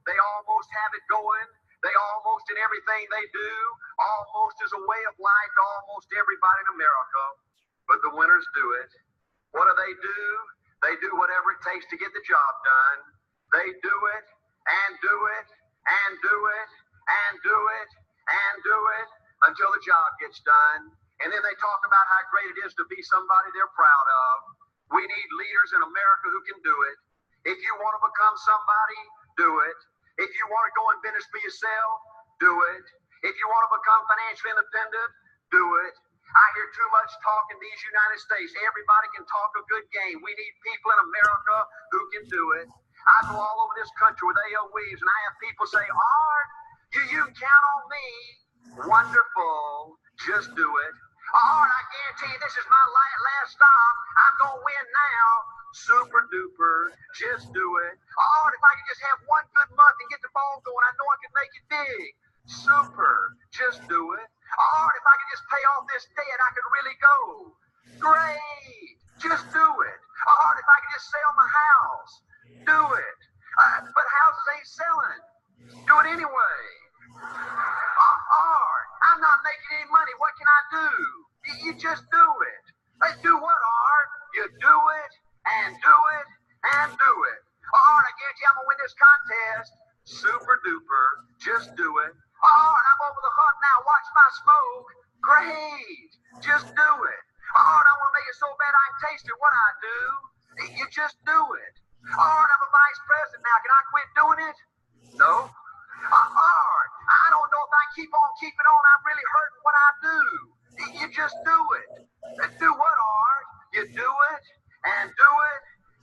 They almost have it going. They almost in everything they do, almost as a way of life to almost everybody in America. But the winners do it. What do? They do whatever it takes to get the job done. They do it and do it and do it and do it and do it until the job gets done. And then they talk about how great it is to be somebody they're proud of. We need leaders in America who can do it. If you want to become somebody, do it. If you want to go in business for yourself, do it. If you want to become financially independent, do it. I hear too much talk in these United States. Everybody can talk a good game. We need people in America who can do it. I go all over this country with A.O. Weaves, and I have people say, Art, you can count on me. Wonderful. Just do it. Art, I guarantee you this is my last stop. I'm going to win now. Super duper. Just do it. Art, if I could just have one good month and get the ball going, I know I can make it big. Super. Just do it. Art, if I could just pay off this debt, I could really go. Great. Just do it. Art, if I could just sell my house. Do it. But houses ain't selling. Do it anyway. Art, I'm not making any money. What can I do? You just do it. Do what, Art? You do it and do it and do it. Art, I guarantee I'm going to win this contest. Super duper. Just do it. Art, I'm over the hump now. Watch my smoke. Great. Just do it. Art, I want to make it so bad I can taste it. What I do? You just do it. Art, I'm a vice president now. Can I quit doing it? No. Art, I don't know if I keep on keeping on. I'm really hurting what I do. You just do it. Do what, Art? You do it and do it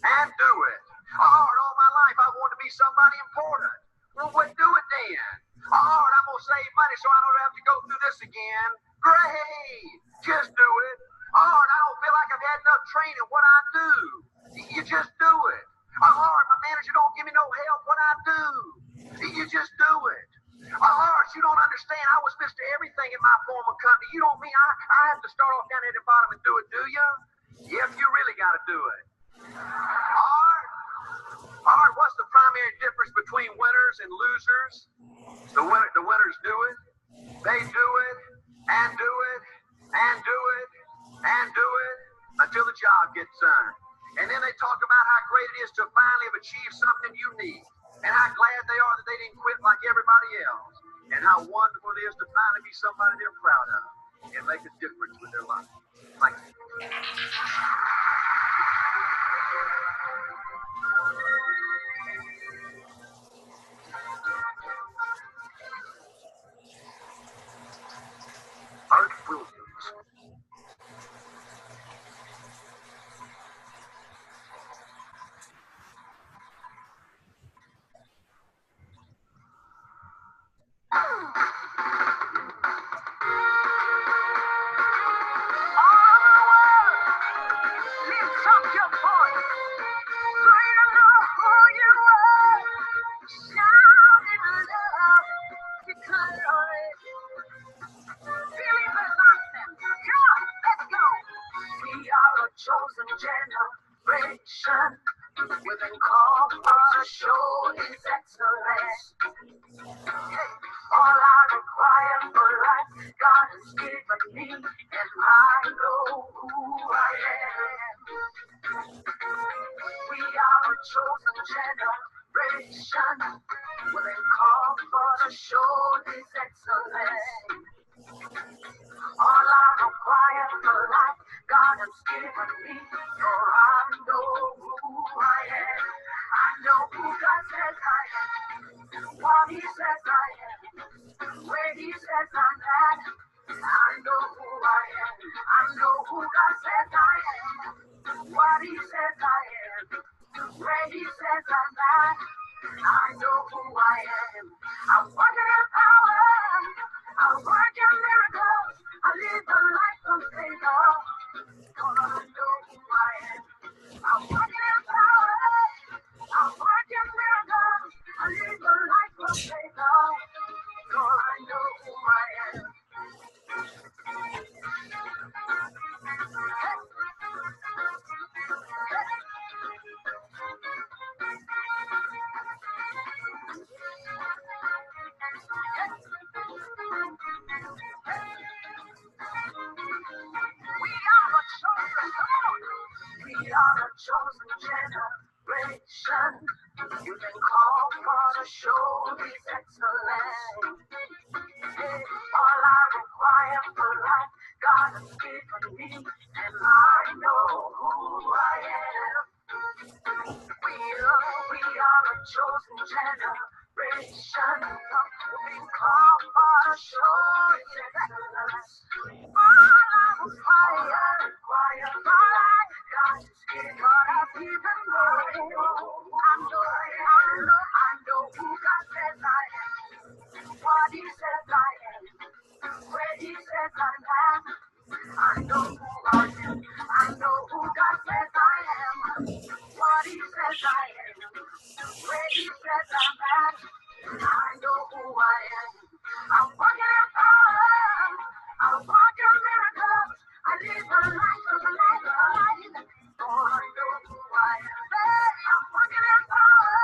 and do it. Art, all my life I wanted to be somebody important. Well, what do it then? Art, I'm going to save money so I don't have to go through this again. Great. Just do it. Art, I don't feel like I've had enough training. What I do? You just do it. Art, my manager don't give me no help. What I do? You just do it. Art, you don't understand. I was Mr. Everything in my former company. You don't mean I have to start off down at the bottom and do it, do you? Yep, you really got to do it. Art, what's the primary difference between winners and losers? The winners do it. They do it and do it and do it and do it until the job gets done. And then they talk about how great it is to finally have achieved something unique and how glad they are that they didn't quit like everybody else and how wonderful it is to finally be somebody they're proud of and make a difference with their life. Thank you. Art Williams. Chosen generation, we've been called to show His excellence. All I require for life, God has given me, and I know who I am. We are a chosen generation, we've been called to show His excellence. All I require for life, God has given me, so I know who I am. I know who God says I am, what He says I am, where He says I'm at. I know who I am. I know who God says I am, what He says I am, where He says I'm at. I know who I am. I'm working in power. I'm working miracles. I live a life of faith. I know who I am. I'm working in power. I'm working miracles. I live a life of faith. I know who I am. to show His excellence. All I require for life, God has given me, and I know who I am. We are a chosen generation. We come for to show His excellence. All I require for life, God has given me. I know who God says I am. What He says I am. Where He says I'm at. I know who I am. I know who God says I am. What He says I am. Where He says I'm at. I know who I am. I'm walking in power. I'm walking miracles. I live a life of a life of life. Oh, I know who I am. I'm walking in power.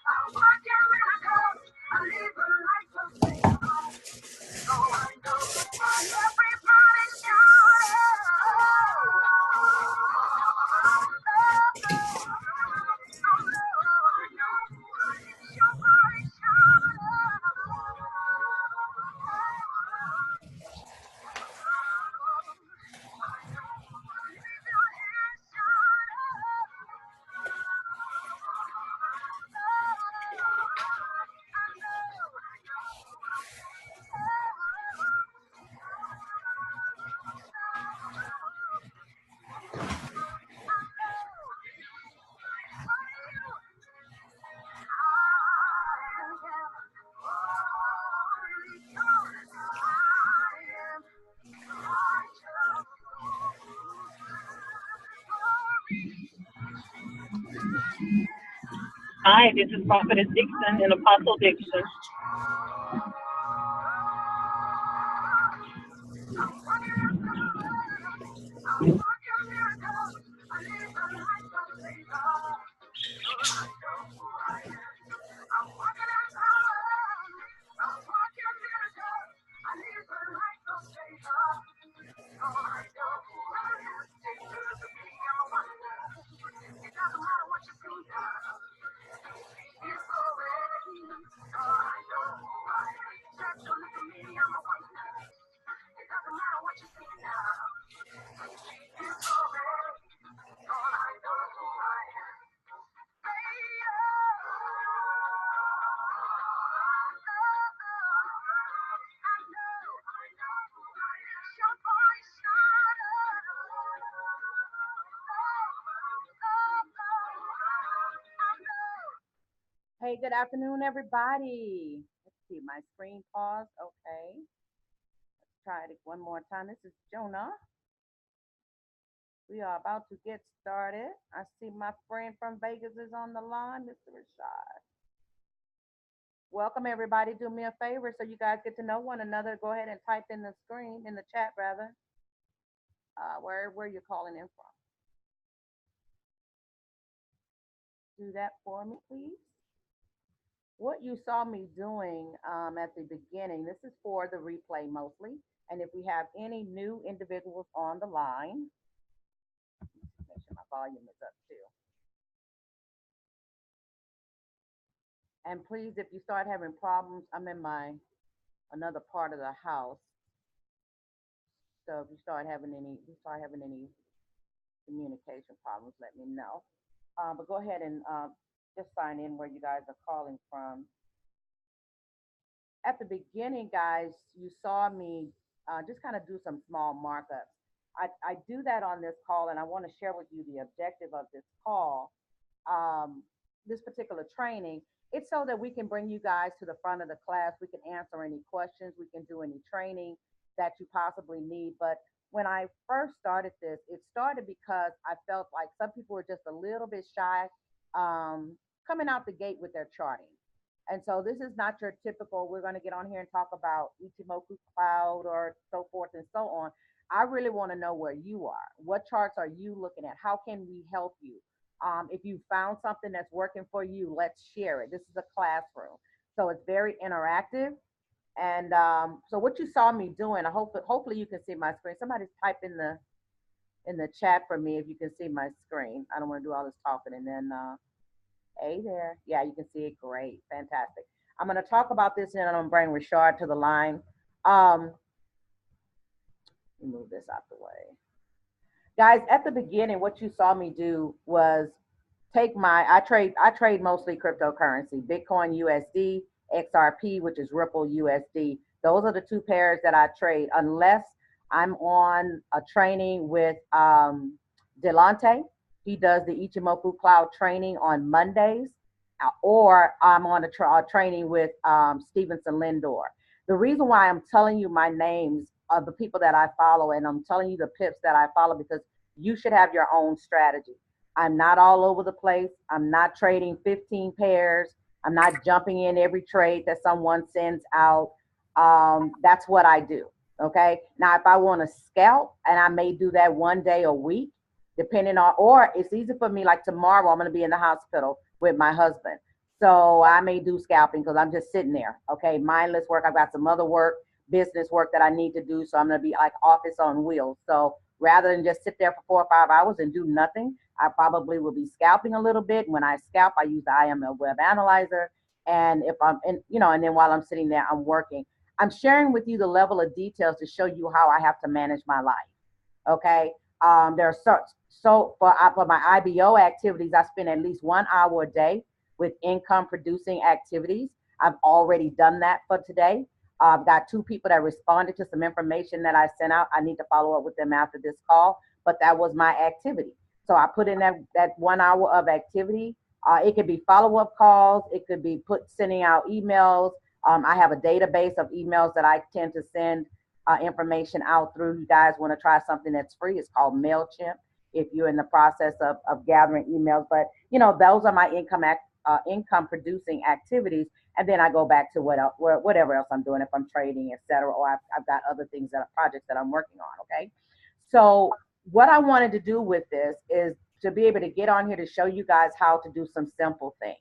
I'm walking miracles. I live a life of faith. Oh, I know who I am. Everybody Hi, this is Prophetess Dixon and Apostle Dixon. Hey, good afternoon, everybody. Let's see, my screen paused. Okay, let's try it one more time. This is Jona. We are about to get started. I see my friend from Vegas is on the line, Mr. Rashad. Welcome, everybody. Do me a favor so you guys get to know one another. Go ahead and type in the screen, in the chat rather, where you're calling in from. Do that for me, please. What you saw me doing at the beginning, this is for the replay mostly. And if we have any new individuals on the line, make sure my volume is up too. And please, if you start having problems, I'm in another part of the house. So if you start having any communication problems, let me know. But go ahead and just sign in where you guys are calling from. At the beginning, guys, you saw me just kind of do some small markups. I do that on this call, and I want to share with you the objective of this call, this particular training. It's so that we can bring you guys to the front of the class. We can answer any questions. We can do any training that you possibly need. But when I first started this, it started because I felt like some people were just a little bit shy coming out the gate with their charting. And so this is not your typical, we're going to get on here and talk about Ichimoku Cloud or so forth and so on. I really want to know where you are. What charts are you looking at? How can we help you? If you found something that's working for you, let's share it. This is a classroom. So it's very interactive. And so what you saw me doing, hopefully you can see my screen. Somebody's type in the chat for me if you can see my screen. I don't want to do all this talking and then Hey there. Yeah, you can see it. Great. Fantastic. I'm going to talk about this and then I'm going to bring Rashad to the line. Um, let me move this out the way. Guys, at the beginning, what you saw me do was take I trade mostly cryptocurrency, Bitcoin USD, XRP, which is Ripple USD. Those are the two pairs that I trade unless I'm on a training with Delante. He does the Ichimoku Cloud training on Mondays, or I'm on a training with Stevenson Lindor. The reason why I'm telling you my names of the people that I follow and I'm telling you the pips that I follow because you should have your own strategy. I'm not all over the place. I'm not trading 15 pairs. I'm not jumping in every trade that someone sends out. That's what I do. Okay. Now, if I want to scalp, and I may do that one day a week, depending on, or it's easy for me, like tomorrow, I'm going to be in the hospital with my husband. So I may do scalping because I'm just sitting there. Okay. Mindless work. I've got some other work, business work that I need to do. So I'm going to be like office on wheels. So rather than just sit there for 4 or 5 hours and do nothing, I probably will be scalping a little bit. When I scalp, I use the IML web analyzer. And if I'm in, and then while I'm sitting there, I'm working. I'm sharing with you the level of details to show you how I have to manage my life. Okay. There are for my IBO activities, I spend at least 1 hour a day with income producing activities. I've already done that for today. I've got two people that responded to some information that I sent out. I need to follow up with them after this call, but that was my activity. So I put in that 1 hour of activity. It could be follow-up calls. It could be sending out emails. I have a database of emails that I tend to send information out through. You guys want to try something that's free? It's called MailChimp if you're in the process of gathering emails. But, those are my income producing activities. And then I go back to whatever else I'm doing, if I'm trading, et cetera, or I've got other things projects that I'm working on. Okay. So what I wanted to do with this is to be able to get on here to show you guys how to do some simple things.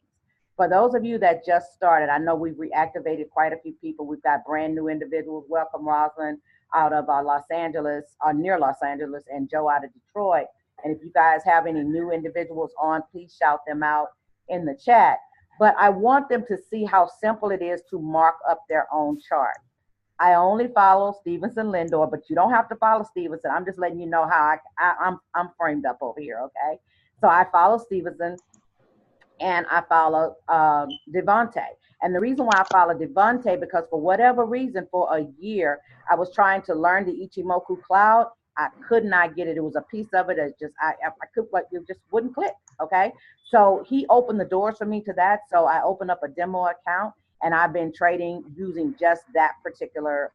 For those of you that just started, I know we've reactivated quite a few people. We've got brand new individuals. Welcome, Rosalind, out of Los Angeles, near Los Angeles, and Joe out of Detroit. And if you guys have any new individuals on, please shout them out in the chat. But I want them to see how simple it is to mark up their own chart. I only follow Stevenson Lindor, but you don't have to follow Stevenson. I'm just letting you know how I'm framed up over here, okay? So I follow Stevenson and I follow Devontae. And the reason why I follow Devontae, because for whatever reason, for a year, I was trying to learn the Ichimoku Cloud. I could not get it. It was a piece of it that just I could, like, it just wouldn't click. Okay, so he opened the doors for me to that. So I opened up a demo account, and I've been trading using just that particular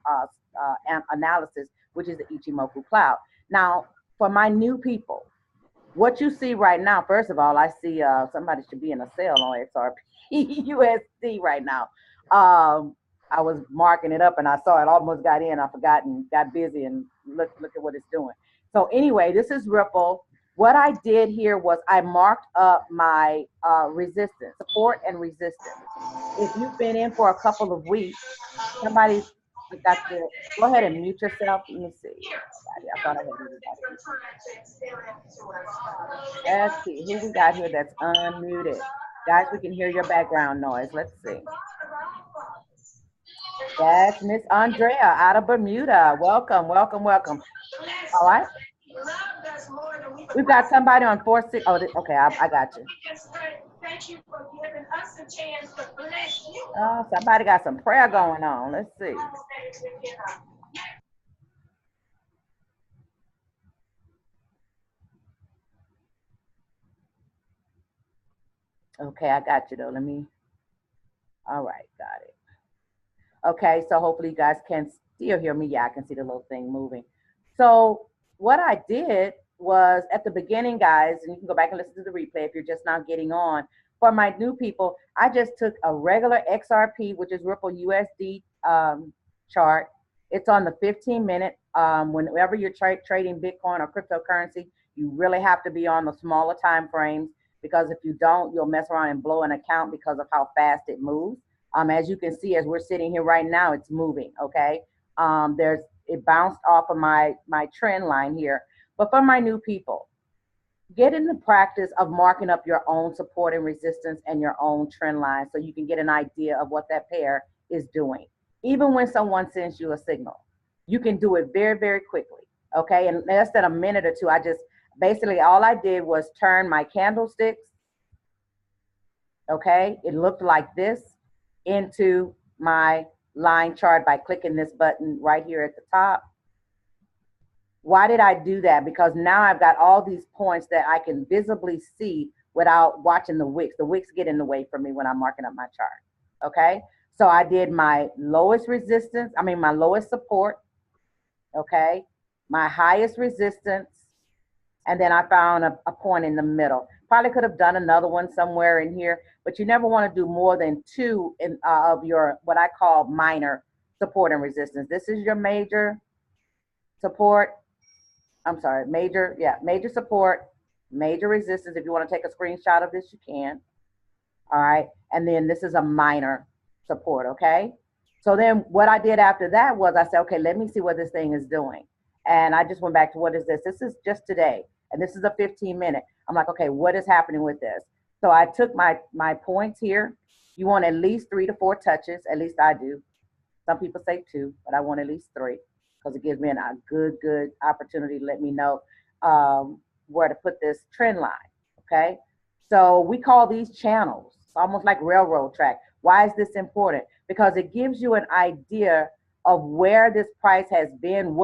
analysis, which is the Ichimoku Cloud. Now, for my new people, what you see right now, first of all, I see somebody should be in a sale on XRP USD right now. I was marking it up and I saw it, almost got in. I forgot and got busy, and look at what it's doing. So anyway, this is Ripple. What I did here was I marked up my resistance, support and resistance. If you've been in for a couple of weeks, somebody got to go ahead and mute yourself. Let me see. I thought I had everybody. Let's see who we got here that's unmuted. Guys, we can hear your background noise. Let's see. That's Miss Andrea out of Bermuda. Welcome, welcome, welcome. All right. We've got somebody on 4-6. Oh, okay, I got you. Thank you for giving us a chance to bless you. Oh, somebody got some prayer going on. Let's see. Okay, I got you though. All right, got it. Okay, so hopefully you guys can still hear me. Yeah, I can see the little thing moving. So what I did was at the beginning, guys, and you can go back and listen to the replay if you're just now getting on. For my new people, I just took a regular XRP, which is Ripple USD chart. It's on the 15-minute. Whenever you're trading Bitcoin or cryptocurrency, you really have to be on the smaller time frames, because if you don't, you'll mess around and blow an account because of how fast it moves. As you can see, as we're sitting here right now, it's moving. Okay. It bounced off of my trend line here. But for my new people, get in the practice of marking up your own support and resistance and your own trend line so you can get an idea of what that pair is doing. Even when someone sends you a signal, you can do it very, very quickly. Okay. And less than a minute or two, I just basically all I did was turn my candlesticks. Okay. It looked like this into my line chart by clicking this button right here at the top. Why did I do that? Because now I've got all these points that I can visibly see without watching the wicks. The wicks get in the way for me when I'm marking up my chart. Okay. So I did my lowest resistance, my lowest support. Okay. My highest resistance. And then I found a point in the middle. Probably could have done another one somewhere in here, but you never want to do more than two of your, what I call minor support and resistance. This is your major support. Major support, major resistance. If you want to take a screenshot of this, you can. All right. And then this is a minor support. Okay. So then what I did after that was I said, okay, let me see what this thing is doing. And I just went back to what is this? This is just today. And this is a 15-minute. I'm like, okay, what is happening with this? So I took my points here. You want at least 3 to 4 touches. At least I do. Some people say 2, but I want at least 3. Because it gives me a good opportunity to let me know where to put this trend line, okay? So we call these channels. It's almost like railroad track. Why is this important? Because it gives you an idea of where this price has been,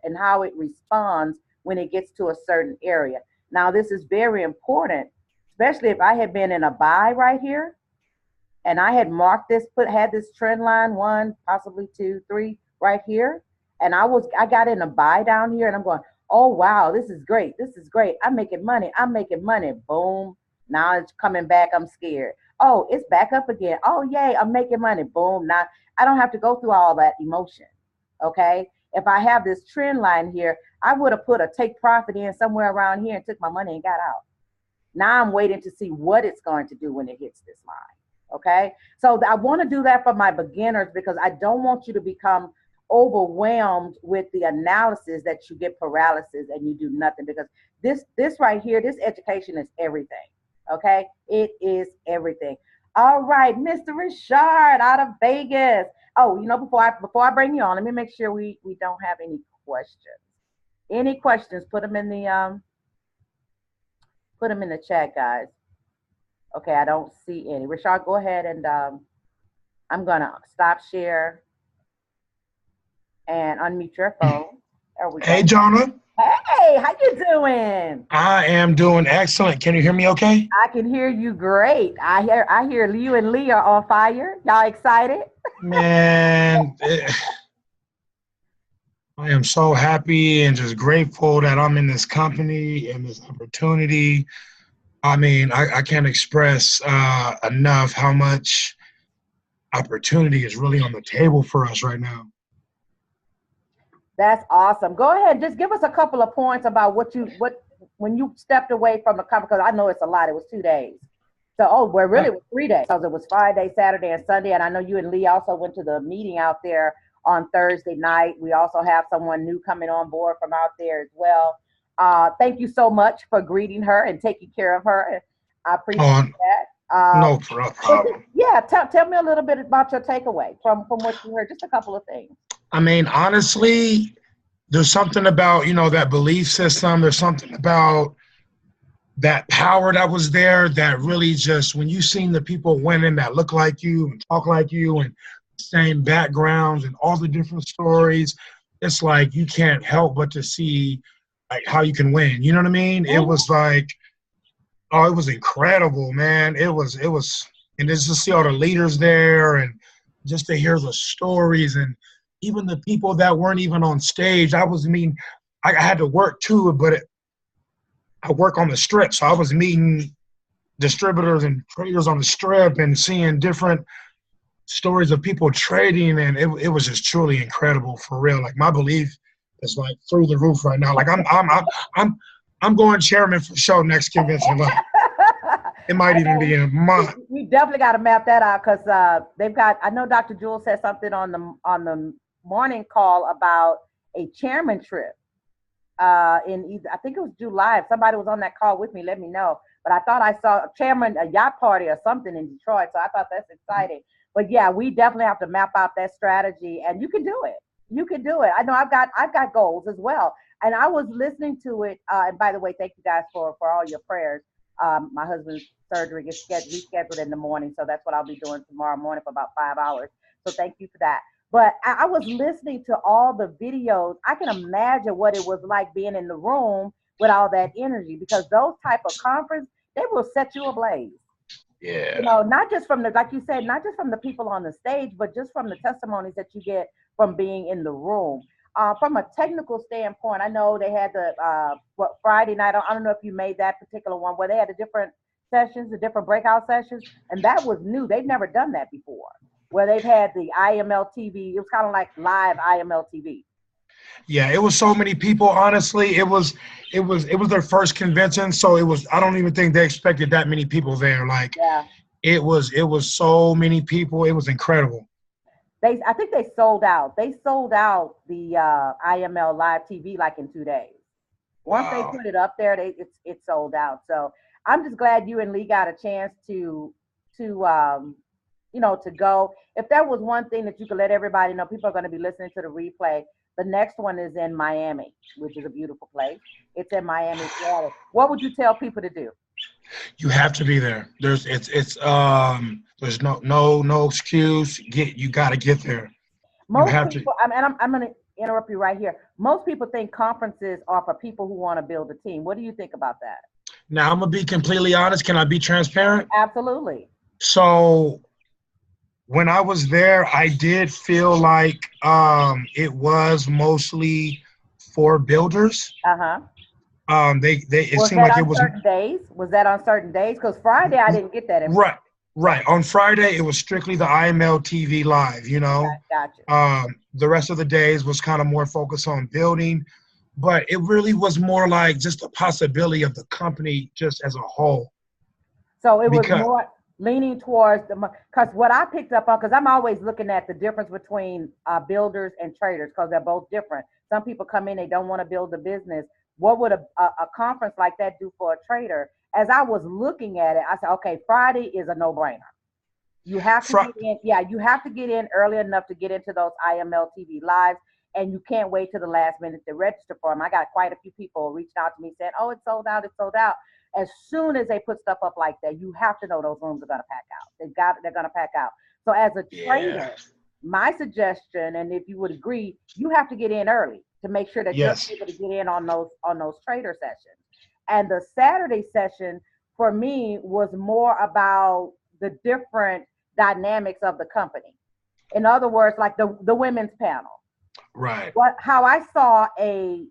and how it responds when it gets to a certain area. Now, this is very important, especially if I had been in a buy right here, and I had marked this, had this trend line 1, possibly 2, 3 right here. And I got in a buy down here and I'm going, oh, wow, this is great. This is great. I'm making money. Boom. Now it's coming back. I'm scared. Oh, it's back up again. Oh, yay. I'm making money. Boom. Now I don't have to go through all that emotion. Okay. If I have this trend line here, I would have put a take profit in somewhere around here and took my money and got out. Now I'm waiting to see what it's going to do when it hits this line. Okay. So I want to do that for my beginners because I don't want you to become overwhelmed with the analysis that you get paralysis and you do nothing, because this right here, this education is everything. Okay, it is everything. All right, Mr. Rashad out of Vegas. Oh, before I bring you on, let me make sure we don't have any questions. Any questions? Put them in the chat, guys. Okay, I don't see any. Rashad, go ahead and I'm gonna stop share and unmute your phone. There we go. Hey, Jona. Hey, how you doing? I am doing excellent. Can you hear me okay? I can hear you great. I hear you and Lee are on fire. Y'all excited? Man, I am so happy and just grateful that I'm in this company and this opportunity. I mean, I can't express enough how much opportunity is really on the table for us right now. That's awesome. Go ahead. Just give us a couple of points about when you stepped away from the conference, because I know it's a lot. It was 2 days. So, really it was 3 days. Because it was Friday, Saturday, and Sunday. And I know you and Lee also went to the meeting out there on Thursday night. We also have someone new coming on board from out there as well. Thank you so much for greeting her and taking care of her. I appreciate that. No problem. Yeah, tell me a little bit about your takeaway from what you heard. Just a couple of things. I mean, honestly, there's something about, that belief system. There's something about that power that was there that really just, when you seen the people winning that look like you and talk like you and same backgrounds and all the different stories, it's like you can't help but to see like how you can win. You know what I mean? It was like, oh, it was incredible, man. It was, and just to see all the leaders there and just to hear the stories and even the people that weren't even on stage. I had to work too, but I work on the strip. So I was meeting distributors and traders on the strip and seeing different stories of people trading. And it was just truly incredible for real. Like my belief is like through the roof right now. Like I'm going chairman for show next convention. Like, it might even be in a month. We definitely got to map that out because I know Dr. Jewell said something on the morning call about a chairman trip. in either, I think it was July. If somebody was on that call with me, let me know. But I thought I saw a yacht party or something in Detroit. So I thought that's exciting. But yeah, we definitely have to map out that strategy, and you can do it. You can do it. I know I've got goals as well. And I was listening to it. And by the way, thank you guys for all your prayers. My husband's surgery is rescheduled in the morning, so that's what I'll be doing tomorrow morning for about 5 hours. So thank you for that. But I was listening to all the videos. I can imagine what it was like being in the room with all that energy, because those type of conference, they will set you ablaze. Yeah. You know, not just from the, like you said, not just from the people on the stage, but just from the testimonies that you get from being in the room. From a technical standpoint, I know they had the Friday night. I don't know if you made that particular one where they had the different sessions, the different breakout sessions, and that was new. They've never done that before, where they've had the IML TV. It was kind of like live IML TV. Yeah, it was so many people. Honestly, it was their first convention, so it was. I don't even think they expected that many people there. Like, Yeah, it was so many people. It was incredible. I think they sold out. They sold out the IML live TV like in 2 days. Once they Wow. put it up there, it's sold out. So I'm just glad you and Lee got a chance to to go. If there was one thing that you could let everybody know, people are going to be listening to the replay. The next one is in Miami, which is a beautiful place. It's in Miami, Florida. What would you tell people to do? You have to be there. There's no excuse. You got to get there. Most people, I'm going to interrupt you right here. Most people think conferences are for people who want to build a team. What do you think about that? Now, I'm gonna be completely honest. Can I be transparent? Absolutely. So when I was there, I did feel like it was mostly for builders. Uh-huh. It Was seemed that like on it was certain days? Was that on certain days? Because Friday I didn't get that information. right. On Friday, it was strictly the IML TV live. You know, Gotcha. the rest of the days was kind of more focused on building, but it really was more like just a possibility of the company just as a whole. So it was more leaning towards because what I picked up on, because I'm always looking at the difference between builders and traders, because they're both different. Some people come in, they don't want to build a business. What would a conference like that do for a trader? As I was looking at it, I said, okay, Friday is a no-brainer. You have to get in. Yeah, you have to get in early enough to get into those IML TV lives, and you can't wait to the last minute to register for them. I got quite a few people reaching out to me saying, "Oh, it's sold out. It's sold out." As soon as they put stuff up like that, you have to know those rooms are going to pack out. They're going to pack out. So as a trader, my suggestion, and if you would agree, you have to get in early to make sure that you're able to get in on those trader sessions. And the Saturday session for me was more about the different dynamics of the company. In other words, like the women's panel. Right. How I saw I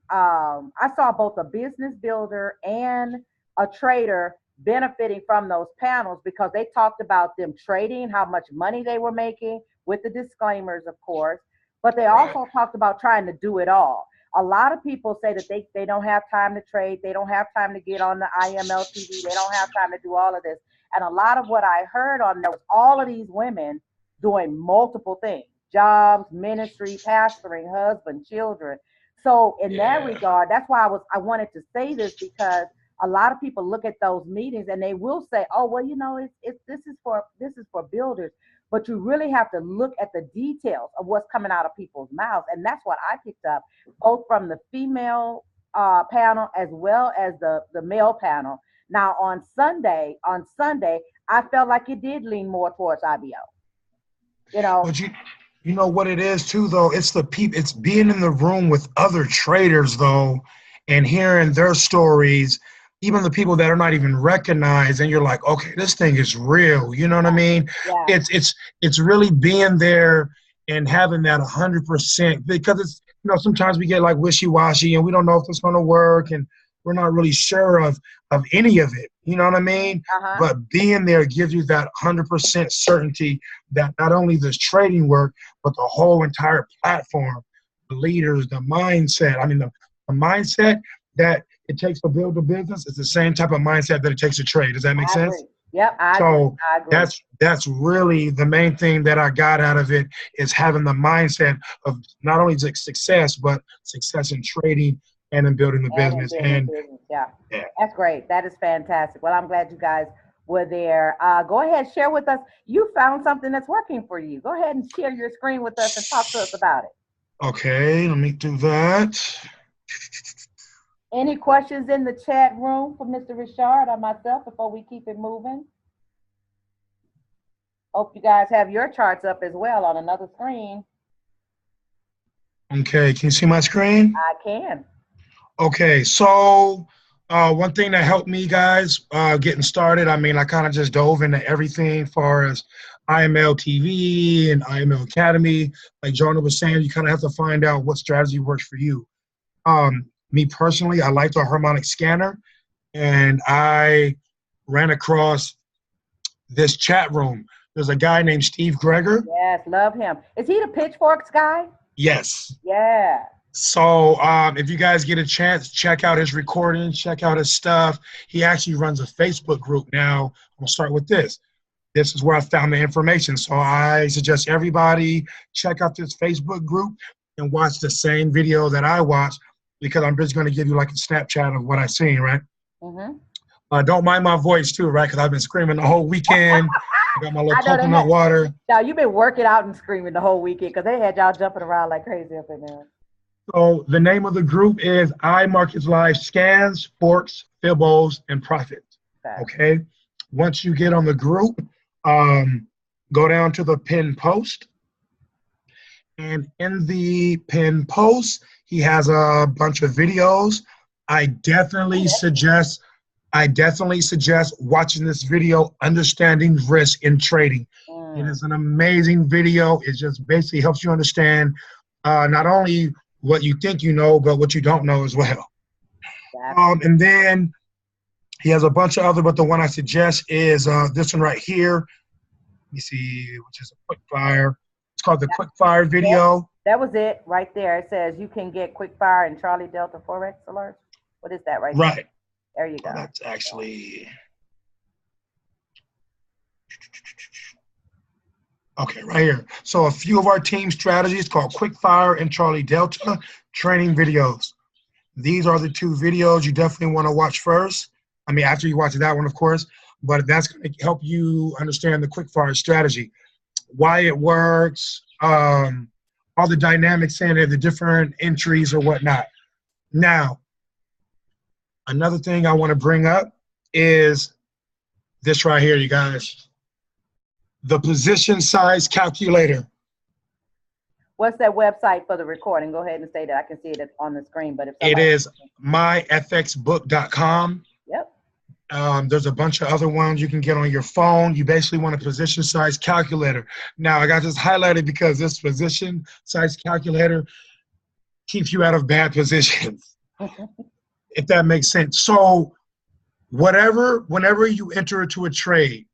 saw both a business builder and a trader benefiting from those panels, because they talked about them trading, how much money they were making, with the disclaimers, of course, but they also talked about trying to do it all. A lot of people say that they don't have time to trade. They don't have time to get on the IML TV. They don't have time to do all of this. And a lot of what I heard on there was all of these women doing multiple things: jobs, ministry, pastoring, husband, children. So in that regard, that's why I wanted to say this, because a lot of people look at those meetings and they will say, "Oh, well, this is for builders." But you really have to look at the details of what's coming out of people's mouths. And that's what I picked up, both from the female panel as well as the male panel. Now on Sunday, I felt like it did lean more towards IBO. But you know what it is too, though? It's the people. It's being in the room with other traders, though, and hearing their stories. Even the people that are not even recognized, and you're like, okay, this thing is real. You know what I mean? Yeah. It's really being there and having that 100%, because it's, sometimes we get like wishy-washy and we don't know if it's going to work, and we're not really sure of any of it. You know what I mean? But being there gives you that 100% certainty that not only does trading work, but the whole entire platform, the leaders, the mindset. I mean, the mindset that it takes to build a business is the same type of mindset that it takes to trade. Does that make sense? Agree. Yep, I agree. That's really the main thing that I got out of it, is having the mindset of not only success, but success in trading, success in building, success in business. And that's really the main thing that I got out of it, is having the mindset of not only success, but success in trading, success in building, success in business. And that's really the main thing that I got out of it, is having the mindset of not only success, but success in trading, and in building the And in business. building And business, yeah. yeah. That's great. That is fantastic. Well, I'm glad you guys were there. Go ahead, share with us. You found something that's working for you. Go ahead and share your screen with us and talk to us about it. Okay, let me do that. Any questions in the chat room for Mr. Rashad or myself before we keep it moving? Hope you guys have your charts up as well on another screen. Okay, can you see my screen? I can. Okay, so one thing that helped me, guys, getting started, I mean, I kind of just dove into everything as far as IML TV and IML Academy. Like Jona was saying, you kind of have to find out what strategy works for you. Me personally, I like the harmonic scanner, and I ran across this chat room. There's a guy named Steve Greger. Yes, love him. Is he the pitchforks guy? Yes. Yeah. So if you guys get a chance, check out his recordings, check out his stuff. He actually runs a Facebook group now. I'm gonna start with this. This is where I found the information. So I suggest everybody check out this Facebook group and watch the same video that I watched, because I'm just gonna give you like a Snapchat of what I seen, right? Mm-hmm. Don't mind my voice too, right? Because I've been screaming the whole weekend. I got my little coconut water. Now, you've been working out and screaming the whole weekend because they had y'all jumping around like crazy up in there. So the name of the group is iMarkets Live Scans, Forks, Fibos, and Profits. Okay. Once you get on the group, go down to the pinned post. And in the pinned post, he has a bunch of videos. I definitely suggest watching this video, Understanding Risk in Trading. It is an amazing video. It just basically helps you understand not only what you think you know, but what you don't know as well. And then he has a bunch of other, but the one I suggest is this one right here. Let me see, which is a quick fire. It's called the quick fire video. That was it right there. It says you can get quick fire and Charlie Delta Forex alerts. What is that right there? Right. There you go. That's actually, okay, right here. So a few of our team strategies called Quick Fire and Charlie Delta training videos. These are the two videos you definitely want to watch first. I mean, after you watch that one, of course, but that's going to help you understand the Quick Fire strategy, why it works, all the dynamics in it, the different entries or whatnot. Now, another thing I want to bring up is this right here, you guys. The position size calculator. What's that website for the recording? Go ahead and say that. I can see it on the screen. But if it is myfxbook.com. Yep. There's a bunch of other ones you can get on your phone. You basically want a position size calculator. Now, I got this highlighted because this position size calculator keeps you out of bad positions, if that makes sense. So whenever you enter into a trade,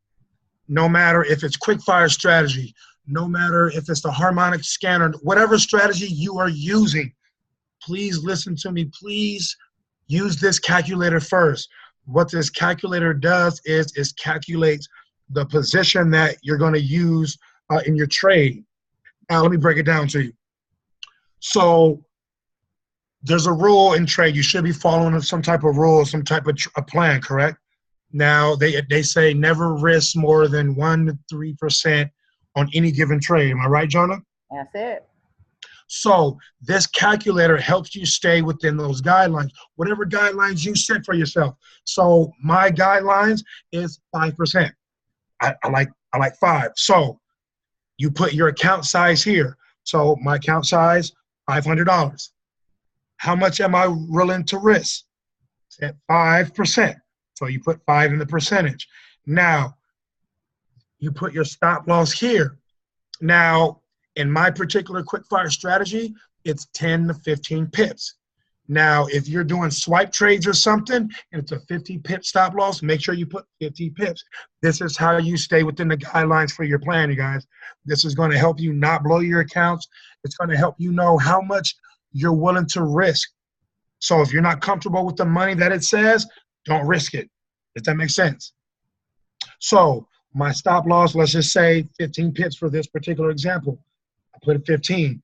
no matter if it's quick fire strategy, no matter if it's the harmonic scanner, whatever strategy you are using, please listen to me. Please use this calculator first. What this calculator does is calculates the position that you're going to use in your trade. Now, let me break it down to you. So there's a rule in trade. You should be following some type of rule, some type of a plan, correct? Now, they say never risk more than 1 to 3% on any given trade. Am I right, Jona? That's it. So this calculator helps you stay within those guidelines, whatever guidelines you set for yourself. So my guidelines is 5%. I like 5. So you put your account size here. So my account size, $500. How much am I willing to risk? At 5%. So you put 5 in the percentage. Now, you put your stop loss here. Now, in my particular quick fire strategy, it's 10 to 15 pips. Now, if you're doing swipe trades or something, and it's a 50 pip stop loss, make sure you put 50 pips. This is how you stay within the guidelines for your plan, you guys. This is going to help you not blow your accounts. It's going to help you know how much you're willing to risk. So if you're not comfortable with the money that it says, don't risk it. Does that make sense? So my stop loss, let's just say 15 pips for this particular example. I put it 15.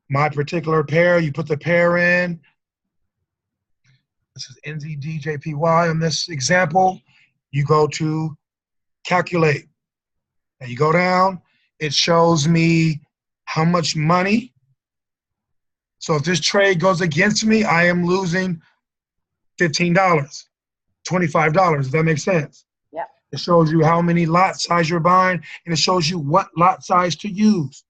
My particular pair, you put the pair in. This is NZDJPY on this example. You go to calculate. And you go down, it shows me how much money. So if this trade goes against me, I am losing $15, $25. Does that make sense? Yep. It shows you how many lot size you're buying, and it shows you what lot size to use.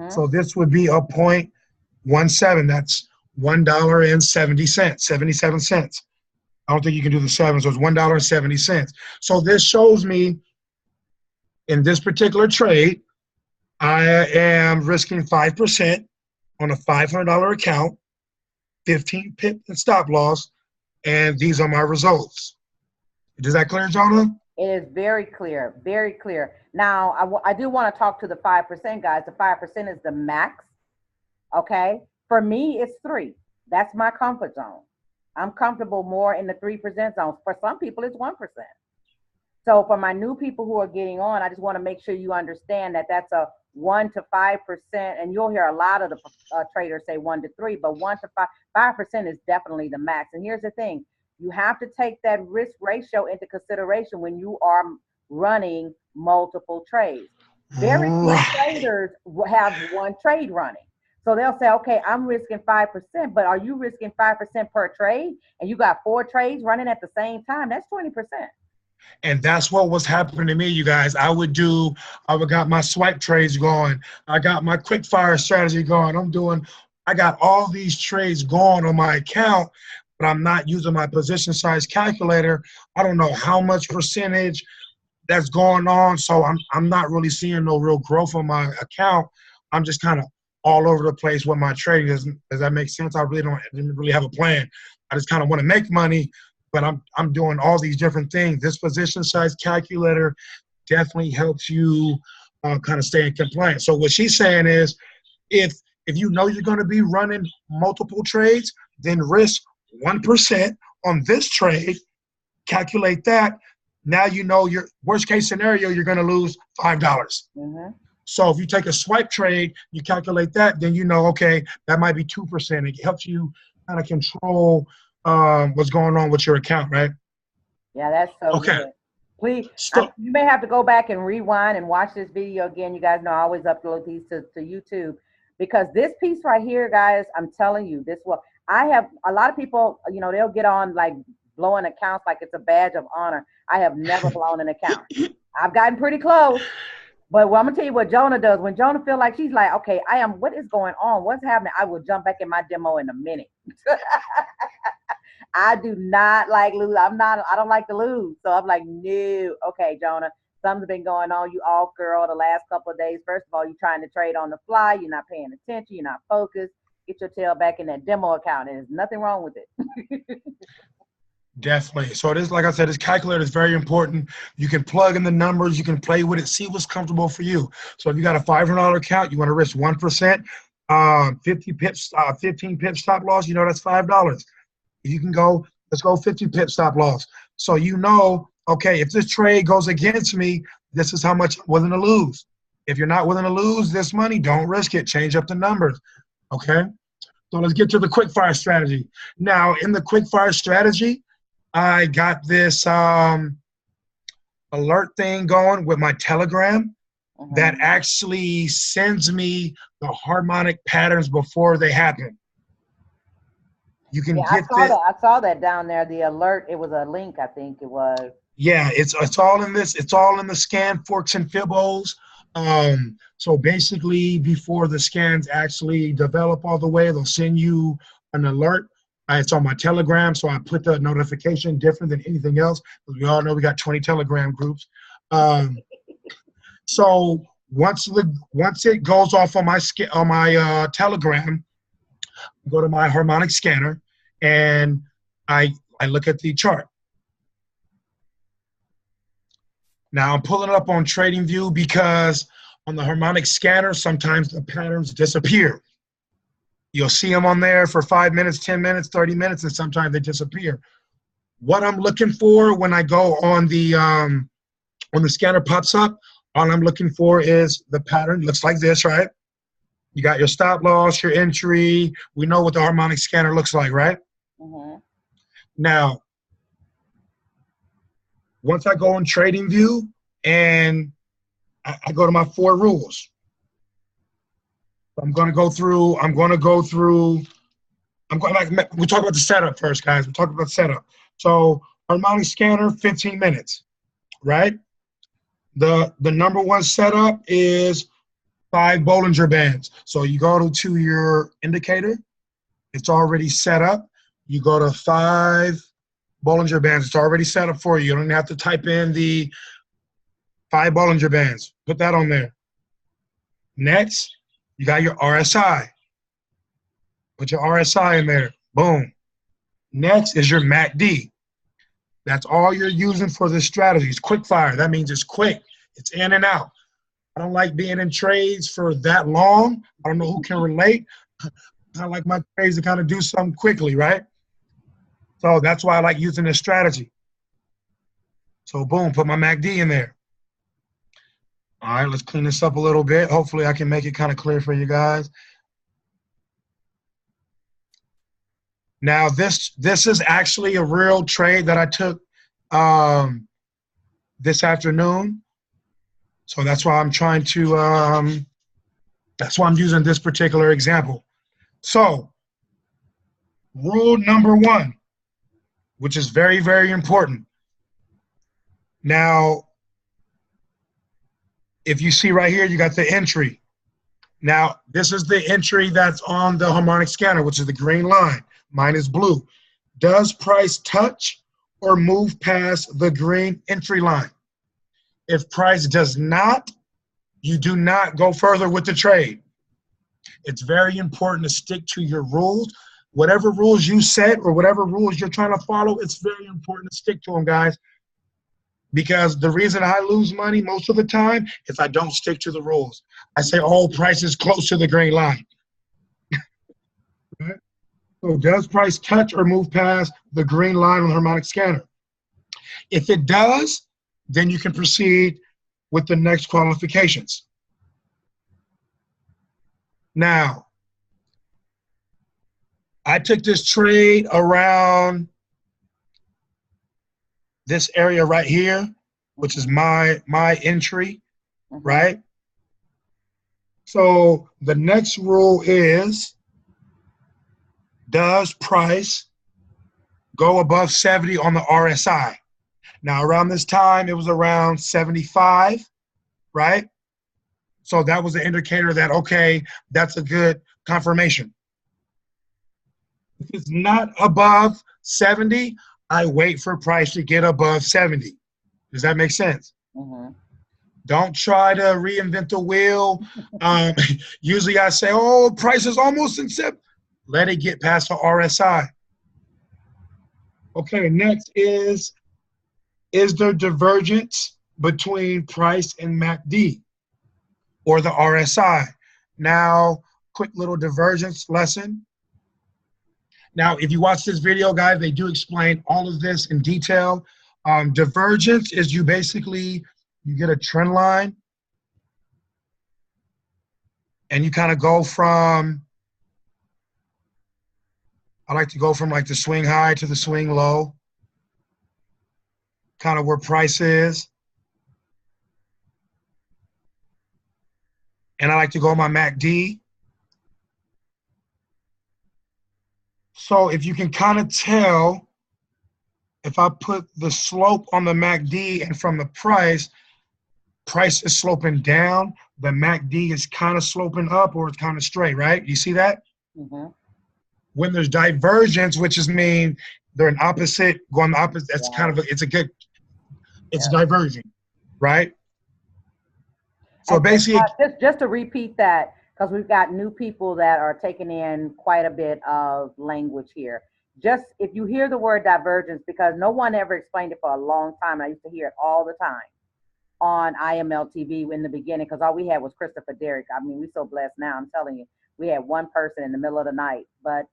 So this would be a 0.17. That's $1.70, 77 cents. I don't think you can do the 7, so it's $1.70. So this shows me in this particular trade, I am risking 5% on a $500 account, 15 pip and stop loss, and these are my results. Is that clear, Jona? It is very clear, very clear. Now, I do want to talk to the 5%, guys. The 5% is the max, okay? For me, it's 3. That's my comfort zone. I'm comfortable more in the 3% zone. For some people, it's 1%. So for my new people who are getting on, I just want to make sure you understand that that's a 1 to 5%, and you'll hear a lot of the traders say 1 to 3, but 1 to 5% is definitely the max. And here's the thing. You have to take that risk ratio into consideration when you are running multiple trades. Very few traders have one trade running. So they'll say, okay, I'm risking 5%, but are you risking 5% per trade? And you got 4 trades running at the same time? That's 20%. And that's what was happening to me, you guys. I would got my swipe trades going. I got my quick fire strategy going. I got all these trades going on my account, but I'm not using my position size calculator. I don't know how much percentage that's going on. So I'm not really seeing no real growth on my account. I'm just kind of all over the place with my trading. Does that make sense? I didn't really have a plan. I just kind of want to make money, but I'm doing all these different things. This position size calculator definitely helps you kind of stay in compliance. So what she's saying is, if you know you're going to be running multiple trades, then risk 1% on this trade. Calculate that. Now you know your worst case scenario, you're going to lose $5. So if you take a swipe trade, you calculate that, then you know, okay, that might be 2%. It helps you kind of control what's going on with your account, right? Yeah, that's so good. Please, you may have to go back and rewind and watch this video again. You guys know I always upload these to YouTube, because this piece right here, guys, I'm telling you, I have a lot of people, they'll get on like blowing accounts like it's a badge of honor. I have never blown an account. I've gotten pretty close. But I'm gonna tell you what Jona does. When Jona feel like she's like, okay, what is going on? What's happening? I will jump back in my demo in a minute. I do not like lose. I don't like to lose. So I'm like, no. Okay, Jona, something's been going on. You off, girl, the last couple of days. First of all, you're trying to trade on the fly. You're not paying attention. You're not focused. Get your tail back in that demo account. And there's nothing wrong with it. Definitely. So it is, like I said, this calculator is very important. You can plug in the numbers, you can play with it, see what's comfortable for you. So if you got a $500 account, you want to risk 1%, 15 pips stop loss, that's $5. You can go, let's go 50 pip stop loss. So okay, if this trade goes against me, this is how much I'm willing to lose. If you're not willing to lose this money, don't risk it. Change up the numbers. Okay? So let's get to the quick fire strategy. Now, in the quick fire strategy, I got this alert thing going with my Telegram that actually sends me the harmonic patterns before they happen. You can get that. I saw that down there. The alert. It was a link, I think it was. Yeah, it's all in this. It's all in the scan forks and fibos. So basically, before the scans actually develop all the way, they'll send you an alert. It's on my Telegram, so I put the notification different than anything else, because we all know we got 20 Telegram groups. So once it goes off on my Telegram, I go to my harmonic scanner and I look at the chart. Now I'm pulling it up on TradingView because on the harmonic scanner, sometimes the patterns disappear. You'll see them on there for 5 minutes, 10 minutes, 30 minutes, and sometimes they disappear. What I'm looking for when I go on the scanner pops up, all I'm looking for is the pattern. Looks like this, right? You got your stop loss, your entry. We know what the harmonic scanner looks like, right? Now, once I go in trading view and I go to my 4 rules, I'm going to go through, we'll talk about the setup first, guys. We'll talk about setup. So harmonic scanner, 15 minutes, right? The number one setup is 5 Bollinger Bands. So you go to your indicator, it's already set up. You go to 5 Bollinger Bands. It's already set up for you. You don't have to type in the 5 Bollinger Bands. Put that on there. Next, you got your RSI. Put your RSI in there. Boom. Next is your MACD. That's all you're using for this strategy. It's quick fire. That means it's quick. It's in and out. I don't like being in trades for that long. I don't know who can relate. I like my trades to kind of do something quickly, right? So that's why I like using this strategy. So boom, put my MACD in there. All right, let's clean this up a little bit. Hopefully I can make it kind of clear for you guys. Now this is actually a real trade that I took this afternoon. So that's why I'm trying to, that's why I'm using this particular example. So rule number 1, which is very, very important. Now, if you see right here, you got the entry. Now, this is the entry that's on the harmonic scanner, which is the green line. Mine is blue. Does price touch or move past the green entry line? If price does not, you do not go further with the trade. It's very important to stick to your rules. Whatever rules you set or whatever rules you're trying to follow, it's very important to stick to them, guys. Because the reason I lose money most of the time is I don't stick to the rules. I say, oh, price is close to the green line. Right? So does price touch or move past the green line on the harmonic scanner? If it does, then you can proceed with the next qualifications. Now, I took this trade around this area right here, which is my entry, right? So the next rule is, does price go above 70 on the RSI? Now around this time, it was around 75, right? So that was an indicator that, okay, that's a good confirmation. If it's not above 70, I wait for price to get above 70. Does that make sense? Don't try to reinvent the wheel. Usually I say, oh, price is almost in 70. Let it get past the RSI. Okay, next is there divergence between price and MACD or the RSI? Now, quick little divergence lesson. Now, if you watch this video, guys, they do explain all of this in detail. Divergence is you get a trend line and you kind of go from, I like to go from like the swing high to the swing low, kind of where price is. And I like to go my MACD. So if you can kind of tell, if I put the slope on the MACD and from the price is sloping down, the MACD is kind of sloping up or it's kind of straight, right? You see that? When there's divergence, which is mean they're an opposite, going the opposite, that's kind of, it's diverging, right? So and basically, just to repeat that, because we've got new people that are taking in quite a bit of language here. Just if you hear the word divergence, because no one ever explained it for a long time, I used to hear it all the time on IML TV in the beginning, because all we had was Christopher Derrick. I mean, we're so blessed now, I'm telling you. We had one person in the middle of the night, but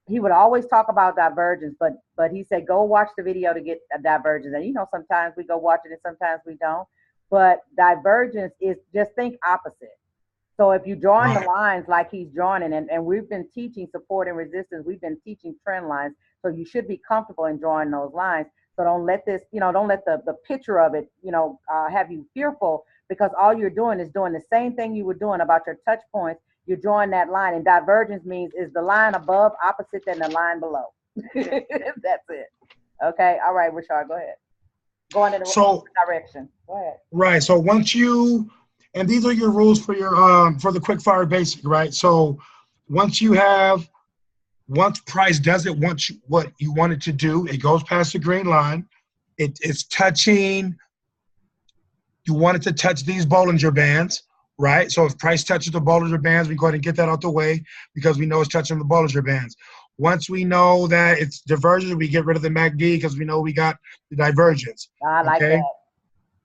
he would always talk about divergence, but he said, go watch the video to get a divergence. And sometimes we go watch it and sometimes we don't. But divergence is, just think opposite. So if you're drawing the lines like he's drawing, and we've been teaching support and resistance, we've been teaching trend lines. So you should be comfortable in drawing those lines. So don't let this, don't let the picture of it, have you fearful, because all you're doing is doing the same thing you were doing about your touch points. You're drawing that line, and divergence means is the line above opposite than the line below. That's it. Okay. All right, Rashad, go ahead. Going in the direction. Go ahead. Right. So once you, and these are your rules for your for the quick fire basic, right? So once price does it, what you want it to do, it goes past the green line. It's touching. You want it to touch these Bollinger Bands, right? So if price touches the Bollinger Bands, we go ahead and get that out the way because we know it's touching the Bollinger Bands. Once we know that it's divergence, we get rid of the MACD because we know we got the divergence. I like that.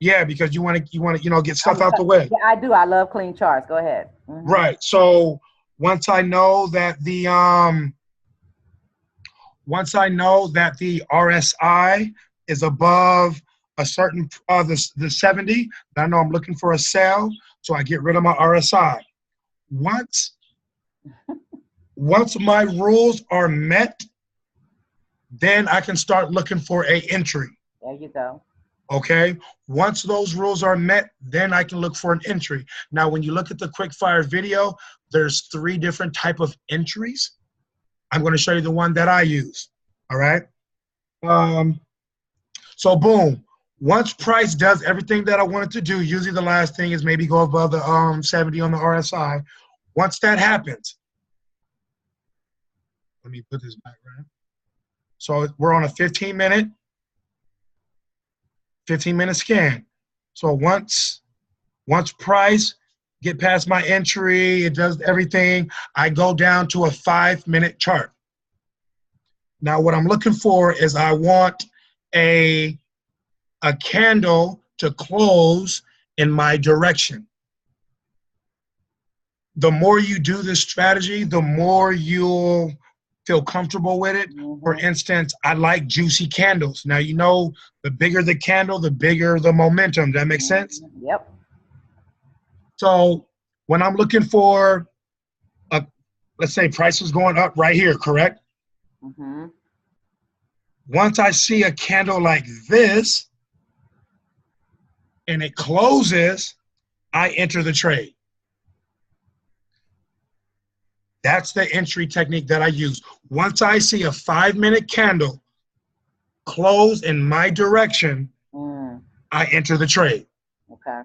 Yeah, because you want to get stuff out the way. Yeah, I do. I love clean charts. Go ahead. Mm-hmm. Right. So once I know that the RSI is above a certain the 70, I know I'm looking for a sell, so I get rid of my RSI. Once my rules are met, then I can start looking for a entry. There you go. Okay. Once those rules are met, then I can look for an entry. Now, when you look at the quick fire video, there's 3 different type of entries. I'm going to show you the one that I use. All right. So boom. Once price does everything that I want it to do, usually the last thing is maybe go above the 70 on the RSI. Once that happens, let me put this back right. So we're on a 15-minute scan. So once price get past my entry, it does everything, I go down to a 5-minute chart. Now what I'm looking for is I want a candle to close in my direction. The more you do this strategy, the more you'll feel comfortable with it. Mm-hmm. For instance, I like juicy candles. Now, the bigger the candle, the bigger the momentum. Does that make sense? Yep. So when I'm looking for, let's say price is going up right here, correct? Mm-hmm. Once I see a candle like this and it closes, I enter the trade. That's the entry technique that I use. Once I see a 5-minute candle close in my direction, I enter the trade. Okay.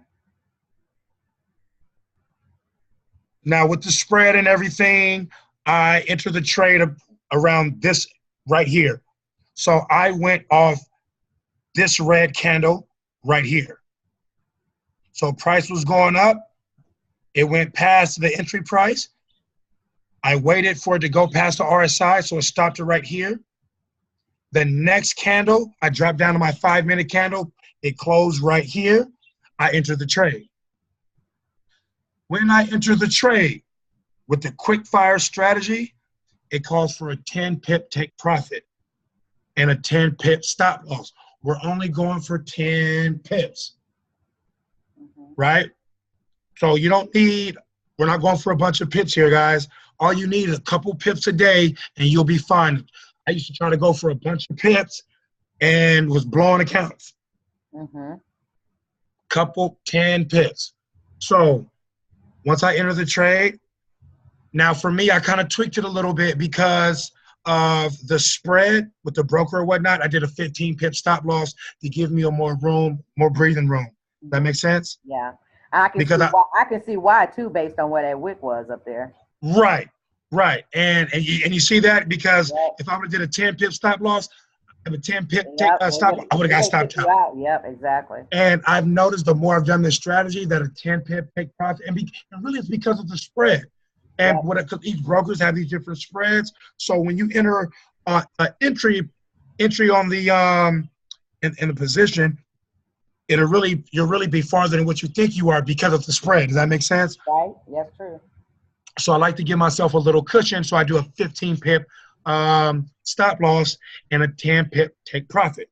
Now with the spread and everything, I enter the trade around this right here. So I went off this red candle right here. So price was going up. It went past the entry price. I waited for it to go past the RSI, so it stopped it right here. The next candle, I dropped down to my 5-minute candle. It closed right here. I entered the trade. When I enter the trade with the quick fire strategy, it calls for a 10-pip take profit and a 10-pip stop loss. We're only going for 10 pips, right? So we're not going for a bunch of pips here, guys. All you need is a couple pips a day and you'll be fine. I used to try to go for a bunch of pips and was blowing accounts. Couple 10 pips. So once I enter the trade, now for me, I kind of tweaked it a little bit because of the spread with the broker or whatnot. I did a 15-pip stop loss to give me more breathing room. Does that make sense? Yeah. I can see why too, based on where that wick was up there. Right. And you see that because if I would have did a 10-pip stop loss, I have a 10-pip stop, I would have got stopped out. Yep, exactly. And I've noticed the more I've done this strategy that a 10-pip take profit, and really it's because of the spread. And because each brokers have these different spreads. So when you enter an entry on the in the position, you'll really be farther than what you think you are because of the spread. Does that make sense? Right. Yes, true. So I like to give myself a little cushion. So I do a 15-pip stop loss and a 10-pip take profit.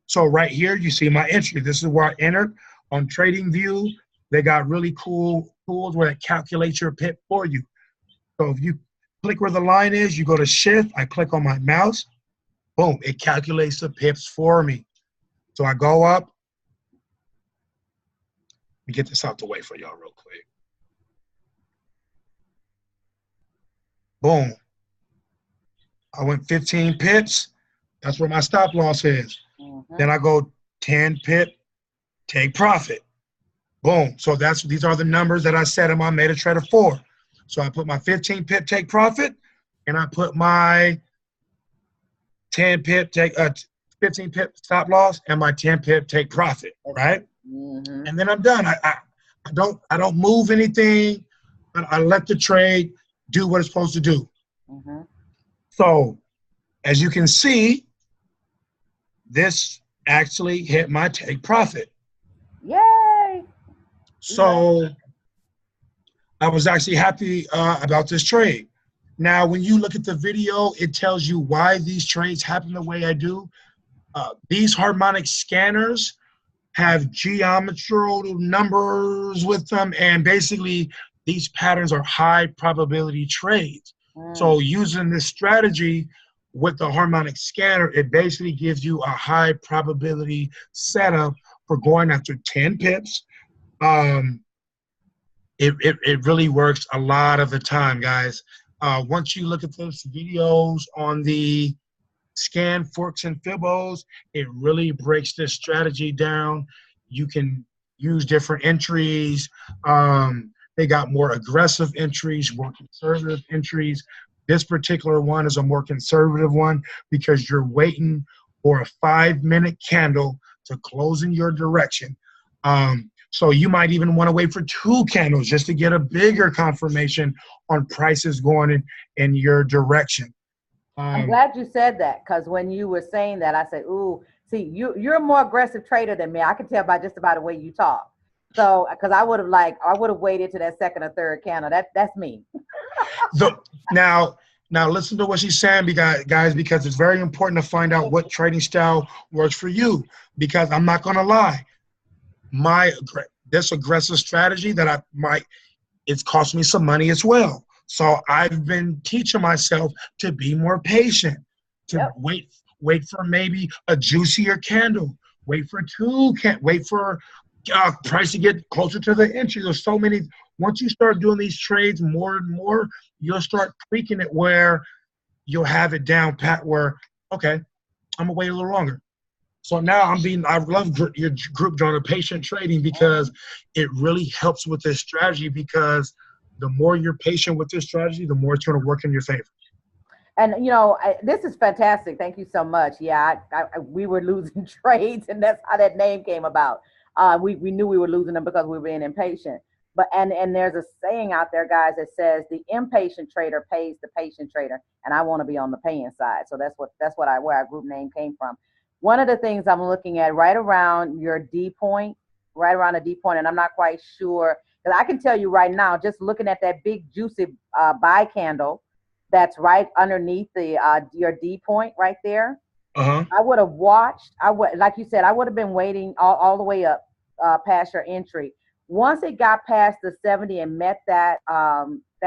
So right here, you see my entry. This is where I entered on TradingView. They got really cool tools where it calculates your pip for you. So if you click where the line is, you go to shift. I click on my mouse. Boom, it calculates the pips for me. So I go up. Let me get this out the way for y'all real quick. Boom. I went 15 pips. That's where my stop loss is. Then I go 10 pip, take profit. Boom. So these are the numbers that I set in my MetaTrader 4. So I put my 15 pip take profit, and I put my 10 pip take 15 pip stop loss and my 10 pip take profit, right? And then I'm done. I don't move anything. I let the trade do what it's supposed to do. So as you can see, this actually hit my take profit. Yay! So I was actually happy about this trade. Now, when you look at the video, it tells you why these trades happen the way I do. These harmonic scanners have geometrical numbers with them, and basically these patterns are high probability trades. So using this strategy with the harmonic scanner, it basically gives you a high probability setup for going after 10 pips. It really works a lot of the time, guys. Once you look at those videos on the scan forks and fibos, it really breaks this strategy down. You can use different entries. They got more aggressive entries, more conservative entries. This particular one is a more conservative one because you're waiting for a 5-minute candle to close in your direction. So you might even want to wait for 2 candles just to get a bigger confirmation on prices going in your direction. I'm glad you said that, because when you were saying that, I said, ooh, see, you're a more aggressive trader than me. I can tell by just about the way you talk. So, because I would have waited to that second or third candle. That's me. Now listen to what she's saying, guys, because it's very important to find out what trading style works for you. Because I'm not going to lie, this aggressive strategy that it's cost me some money as well. So I've been teaching myself to be more patient, to wait for maybe a juicier candle, wait for price to get closer to the entry. There's so many. Once you start doing these trades more and more, you'll start tweaking it where you'll have it down pat where, okay, I'm gonna wait a little longer. So now I love your group, Jona, patient trading, because it really helps with this strategy, because the more you're patient with this strategy, the more it's going to work in your favor. And, this is fantastic. Thank you so much. Yeah, we were losing trades, and that's how that name came about. We knew we were losing them because we were being impatient. But and there's a saying out there, guys, that says the impatient trader pays the patient trader, and I want to be on the paying side. So that's where our group name came from. One of the things I'm looking at right around your D point, and I'm not quite sure, because I can tell you right now, just looking at that big juicy buy candle that's right underneath your D point right there. I would have watched. Like you said, I would have been waiting all the way up past your entry. Once it got past the 70 and met that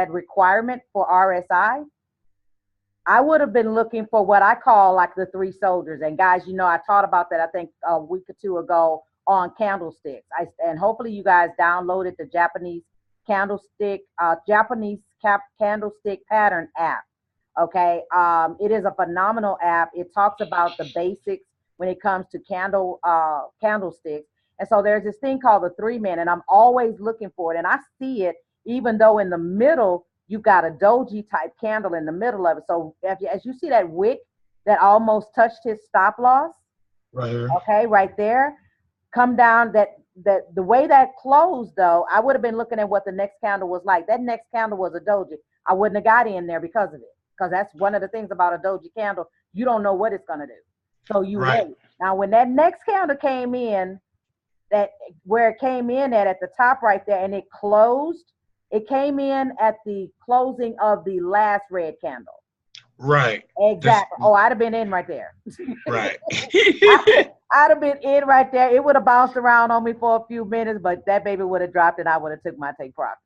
requirement for RSI, I would have been looking for what I call like the 3 soldiers. And guys, I taught about that, I think a week or 2 ago on candlesticks. And hopefully you guys downloaded the Japanese candlestick pattern app. Okay. It is a phenomenal app. It talks about the basics when it comes to candlesticks. And so there's this thing called the 3-man, and I'm always looking for it. And I see it, even though in the middle, you've got a doji type candle in the middle of it. So as you see that wick that almost touched his stop loss, right here. Okay, right there, come down. That the way that closed, though, I would have been looking at what the next candle was like. That next candle was a doji. I wouldn't have got in there because of it, because that's one of the things about a doji candle. You don't know what it's going to do. So you wait. Now, when that next candle came in, where it came in at the top right there, and it closed, it came in at the closing of the last red candle. Right. Exactly. I'd have been in right there. Right. I'd have been in right there. It would have bounced around on me for a few minutes, but that baby would have dropped and I would have took my take profit.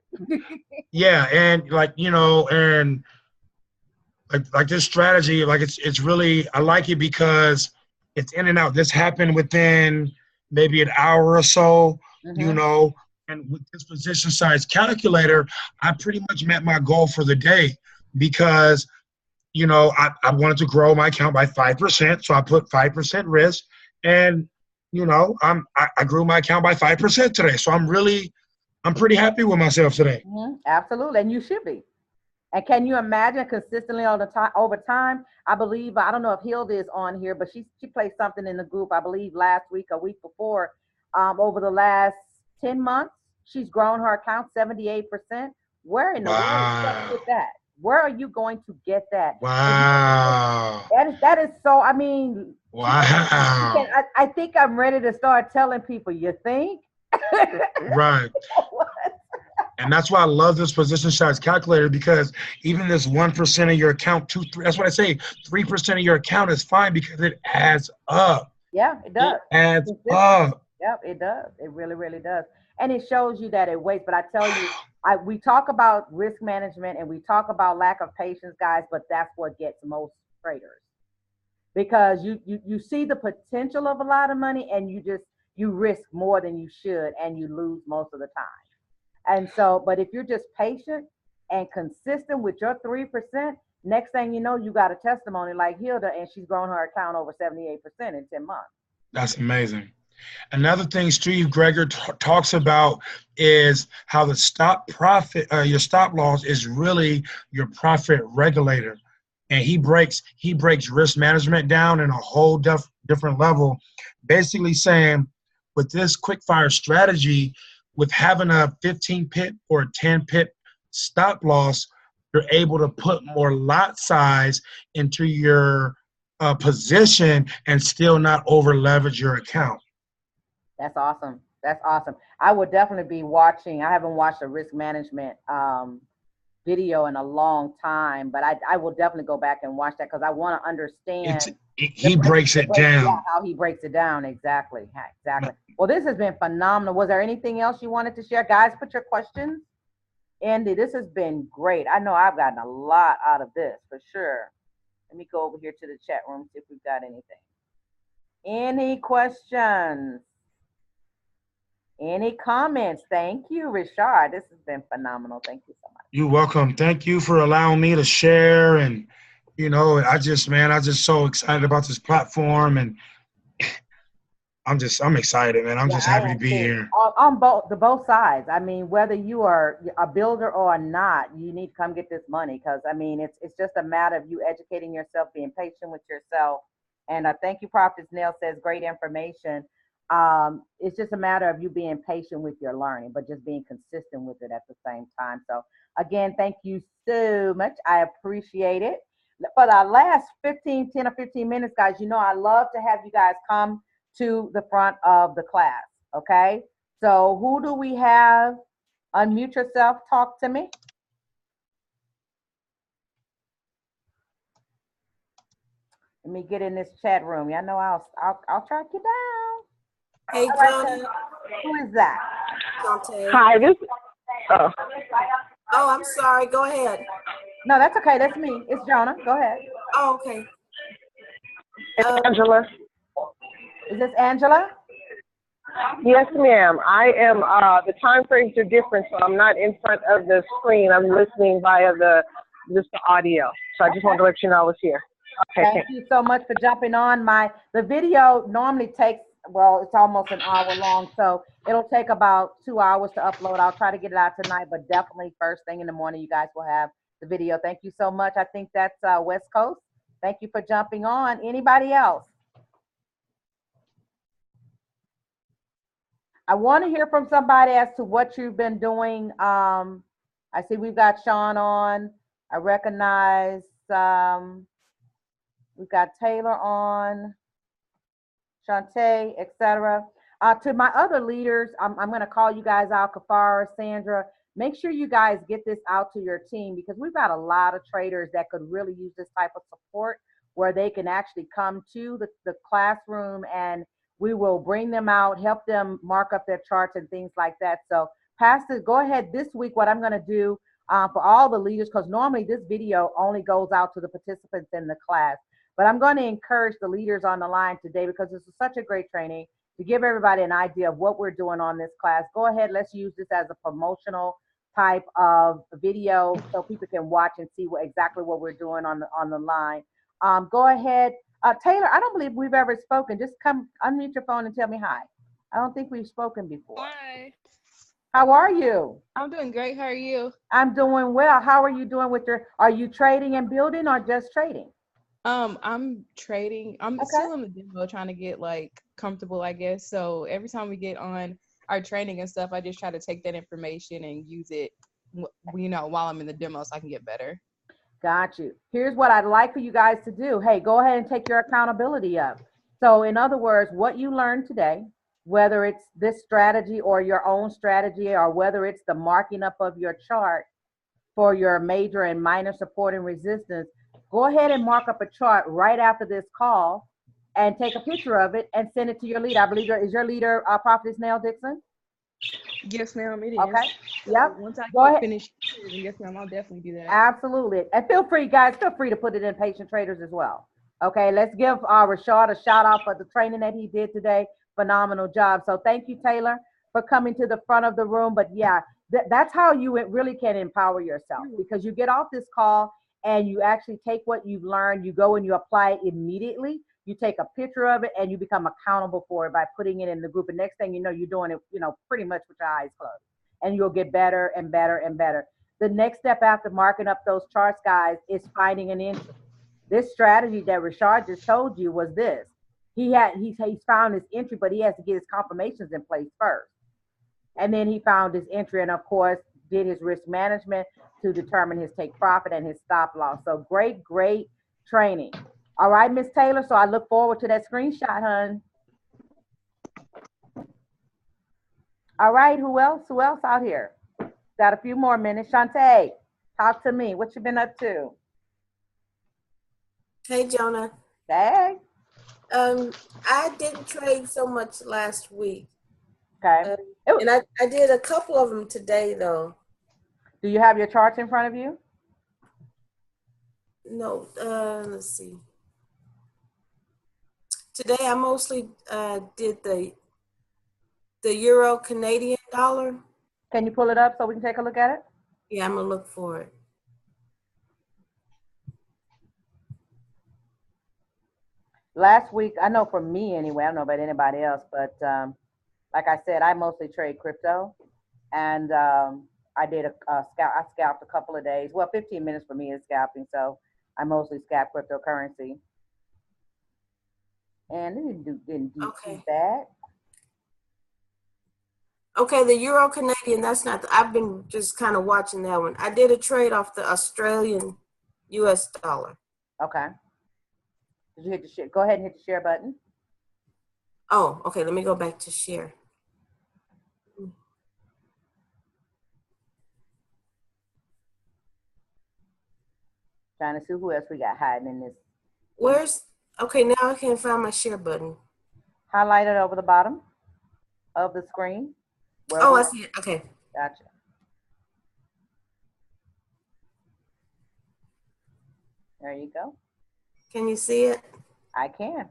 Yeah. And and like this strategy, like it's really, I like it because it's in and out. This happened within maybe an hour or so, you Mm-hmm. know, and with this position size calculator, I pretty much met my goal for the day because, you know, I wanted to grow my account by 5%. So I put 5% risk and, you know, I grew my account by 5% today. So I'm pretty happy with myself today. Mm-hmm. Absolutely, and you should be. And can you imagine consistently all the time over time? I believe I don't know if Hilda is on here, but she placed something in the group. I believe last week or week before. Over the last 10 months, she's grown her account 78%. Where in the world are you going to Wow. get that? Where are you going to get that? And you know what? Wow. That is so. I mean, she can. Wow. I think I'm ready to start telling people. You think? Right. And that's why I love this position size calculator because even this 1% of your account, 3, that's what I say, 3% of your account is fine because it adds up. Yeah, it It does. adds Consistent. up. Yep, it does. It really, really does. And it shows you that it waits. But I tell you, we talk about risk management and we talk about lack of patience, guys, but that's what gets most traders because you see the potential of a lot of money and you risk more than you should and you lose most of the time. And so, but if you're just patient and consistent with your 3%, next thing you know, you got a testimony like Hilda and she's grown her account over 78% in 10 months. That's amazing. Another thing Steve Greger talks about is how the your stop loss is really your profit regulator, and he breaks risk management down in a whole different level, basically saying with this quick fire strategy, with having a 15 pip or a 10 pip stop loss, you're able to put more lot size into your position and still not over leverage your account. That's awesome. That's awesome. I would definitely be watching. I haven't watched a risk management video in a long time, but I will definitely go back and watch that because I want to It's understand he breaks it yeah, down. how he breaks it down. Exactly. Yeah, exactly. Well, this has been phenomenal. Was there anything else you wanted to share? Guys, put your questions. Andy, this has been great. I know I've gotten a lot out of this for sure. Let me go over here to the chat room, see if we've got anything. Any questions? Any comments? Thank you, Rashad. This has been phenomenal. Thank you so much. You're welcome. Thank you for allowing me to share. And, you know, I just so excited about this platform. And I'm excited, man. I'm Yeah, just I happy to am be too. here. On both sides. I mean, whether you are a builder or not, you need to come get this money because I mean, it's just a matter of you educating yourself, being patient with yourself. And thank you, Prophet Snell says great information. It's just a matter of you being patient with your learning, but just being consistent with it at the same time. So again, thank you so much. I appreciate it. For the last 10 or 15 minutes, guys, you know I love to have you guys come to the front of the class. Okay. So who do we have? Unmute yourself. Talk to me. Let me get in this chat room. Y'all know I'll track you down. Hey, All right, Jona. who is that? Dante. Hi, this. Oh, Oh, I'm sorry. Go ahead. No, that's okay. That's me. It's Jona. Go ahead. Oh, okay. it's Angela. Is this Angela? Yes, ma'am. I am. The time frames are different, so I'm not in front of the screen. I'm listening via just the audio. So I just wanted to let you know I was here. Okay. Thank you so much for jumping on. The video normally takes, well, it's almost an hour long, so it'll take about 2 hours to upload. I'll try to get it out tonight, but definitely first thing in the morning, you guys will have the video. Thank you so much. I think that's West Coast. Thank you for jumping on. Anybody else? I want to hear from somebody as to what you've been doing. I see we've got Sean on. I recognize we've got Taylor on, Shantae, etc. To my other leaders, I'm going to call you guys out, Kafara, Sandra. Make sure you guys get this out to your team because we've got a lot of traders that could really use this type of support where they can actually come to the classroom and we will bring them out, help them mark up their charts and things like that. So pastors, go ahead this week. What I'm going to do, for all the leaders, because normally this video only goes out to the participants in the class. But I'm going to encourage the leaders on the line today, because this is such a great training, to give everybody an idea of what we're doing on this class. Go ahead, let's use this as a promotional type of video so people can watch and see exactly what we're doing on the line. Go ahead. Taylor, I don't believe we've ever spoken. Just come unmute your phone and tell me hi. I don't think we've spoken before. Hi. How are you? I'm doing great. How are you? I'm doing well. How are you doing with are you trading and building or just trading? I'm trading. I'm Okay. still in the demo trying to get like comfortable, I guess. So every time we get on our training and stuff, I just try to take that information and use it, while I'm in the demo so I can get better. Got you. Here's what I'd like for you guys to do. Hey, go ahead and take your accountability up. So in other words, what you learned today, whether it's this strategy or your own strategy, or whether it's the marking up of your chart for your major and minor support and resistance, go ahead and mark up a chart right after this call and take a picture of it and send it to your leader. I believe is your leader Prophetess Nell Dixon? Yes, ma'am, it is. Okay. Yep. Once I Go get ahead. finished, yes, ma'am, I'll definitely do that. Absolutely. And feel free to put it in Patient Traders as well. Okay, let's give Rashad a shout out for the training that he did today. Phenomenal job. So thank you, Taylor, for coming to the front of the room. But yeah, that's how you really can empower yourself, because you get off this call and you actually take what you've learned, you go and you apply it immediately. You take a picture of it and you become accountable for it by putting it in the group. And next thing you know, you're doing it, pretty much with your eyes closed, and you'll get better and better and better. The next step after marking up those charts, guys, is finding an entry. This strategy that Rashad just told you was this. He's found his entry, but he has to get his confirmations in place first. And then he found his entry and, of course, did his risk management to determine his take profit and his stop loss. So great training. All right, Miss Taylor, so I look forward to that screenshot, hon. All right, who else out here? Got a few more minutes. Shantae, talk to me. What you been up to? Hey, Jona. Hey. I didn't trade so much last week. Okay. And I did a couple of them today, though. Do you have your charts in front of you? No, let's see. Today I mostly did the Euro Canadian dollar. Can you pull it up so we can take a look at it? Yeah, I'm gonna look for it. Last week, I know for me anyway, I don't know about anybody else, but like I said, I mostly trade crypto, and I did I scalped a couple of days. Well, 15 minutes for me is scalping, so I mostly scalp cryptocurrency. And it didn't do too bad. Okay, the Euro Canadian, that's not, I've been just kind of watching that one. I did a trade off the Australian US dollar. Okay. Did you hit the share? Go ahead and hit the share button. Oh, okay, let me go back to share. Trying to see who else we got hiding in this. Okay, now I can't find my share button. Highlight it over the bottom of the screen. I see it. Okay. Gotcha. There you go. Can you see it? I can.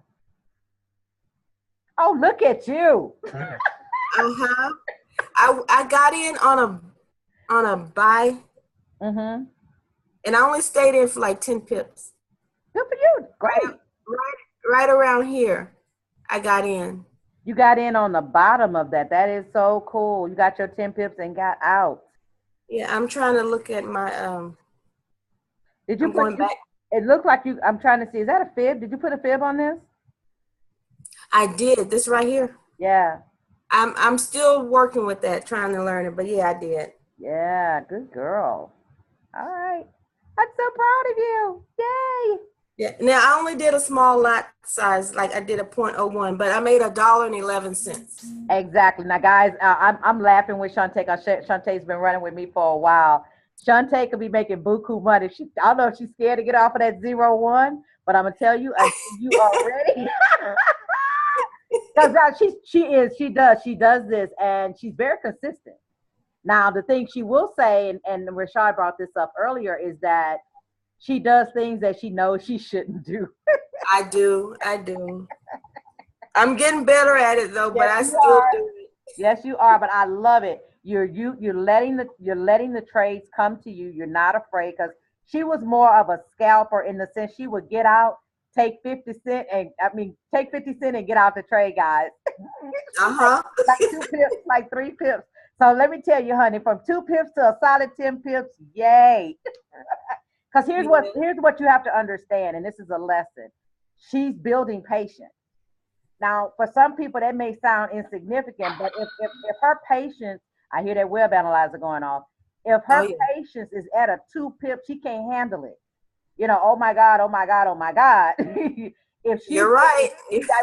Oh, look at you. Uh-huh. I got in on a buy. Mm-hmm. And I only stayed in for like 10 pips. Good for you. Great. Right around here, I got in. You got in on the bottom of that. That is so cool. You got your 10 pips and got out. Yeah, I'm trying to look at my Did you going back? It looked like you, I'm trying to see, is that a fib? Did you put a fib on this? I did. This right here. Yeah. I'm still working with that, trying to learn it, but yeah, I did. Yeah, good girl. All right. I'm so proud of you. Yay. Yeah. Now I only did a small lot size, like I did a 0.01, but I made $1.11. Exactly. Now, guys, I'm laughing with Shantae. Shantae's been running with me for a while. Shantae could be making buku money. I don't know if she's scared to get off of that 0-1, but I'm gonna tell you, you are ready. Because she does this, and she's very consistent. Now, the thing she will say, and Rashad brought this up earlier, is that she does things that she knows she shouldn't do. I do. I'm getting better at it though, but Yes, I you still are. do it. Yes, you are, but I love it. You're letting the trades come to you. You're not afraid, because she was more of a scalper in the sense she would get out, take 50 cent, and take 50 cent and get out the trade, guys. Uh-huh. Like 2 pips, like 3 pips. So let me tell you, honey, from 2 pips to a solid 10 pips, yay. Because here's what you have to understand, and this is a lesson. She's building patience. Now, for some people, that may sound insignificant, but if her patience, I hear that web analyzer going off. If Oh her yeah. patience is at a 2 pip, she can't handle it. Oh my God, oh my God, oh my God. if she's You're right.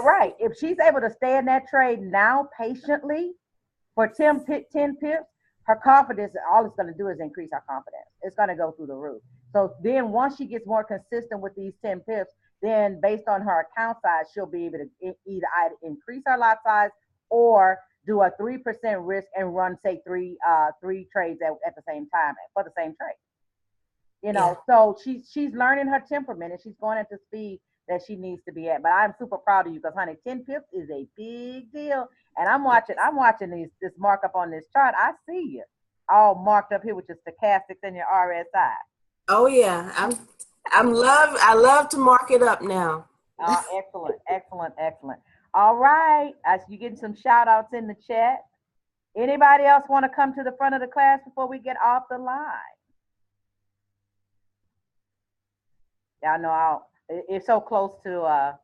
right, if she's able to stay in that trade now patiently for 10 pips, her confidence, all it's going to do is increase her confidence. It's going to go through the roof. So then once she gets more consistent with these 10 pips, then based on her account size, she'll be able to either increase her lot size or do a 3% risk and run, say, three trades at the same time for the same trade. Yeah. So she's learning her temperament, and she's going at the speed that she needs to be at. But I'm super proud of you, because honey, 10 pips is a big deal. And I'm watching this markup on this chart. I see you all marked up here with your stochastics and your RSI. Oh yeah. I love to mark it up now. Excellent, excellent, excellent. All right. I see you getting some shout outs in the chat. Anybody else want to come to the front of the class before we get off the line? Y'all know it's so close to our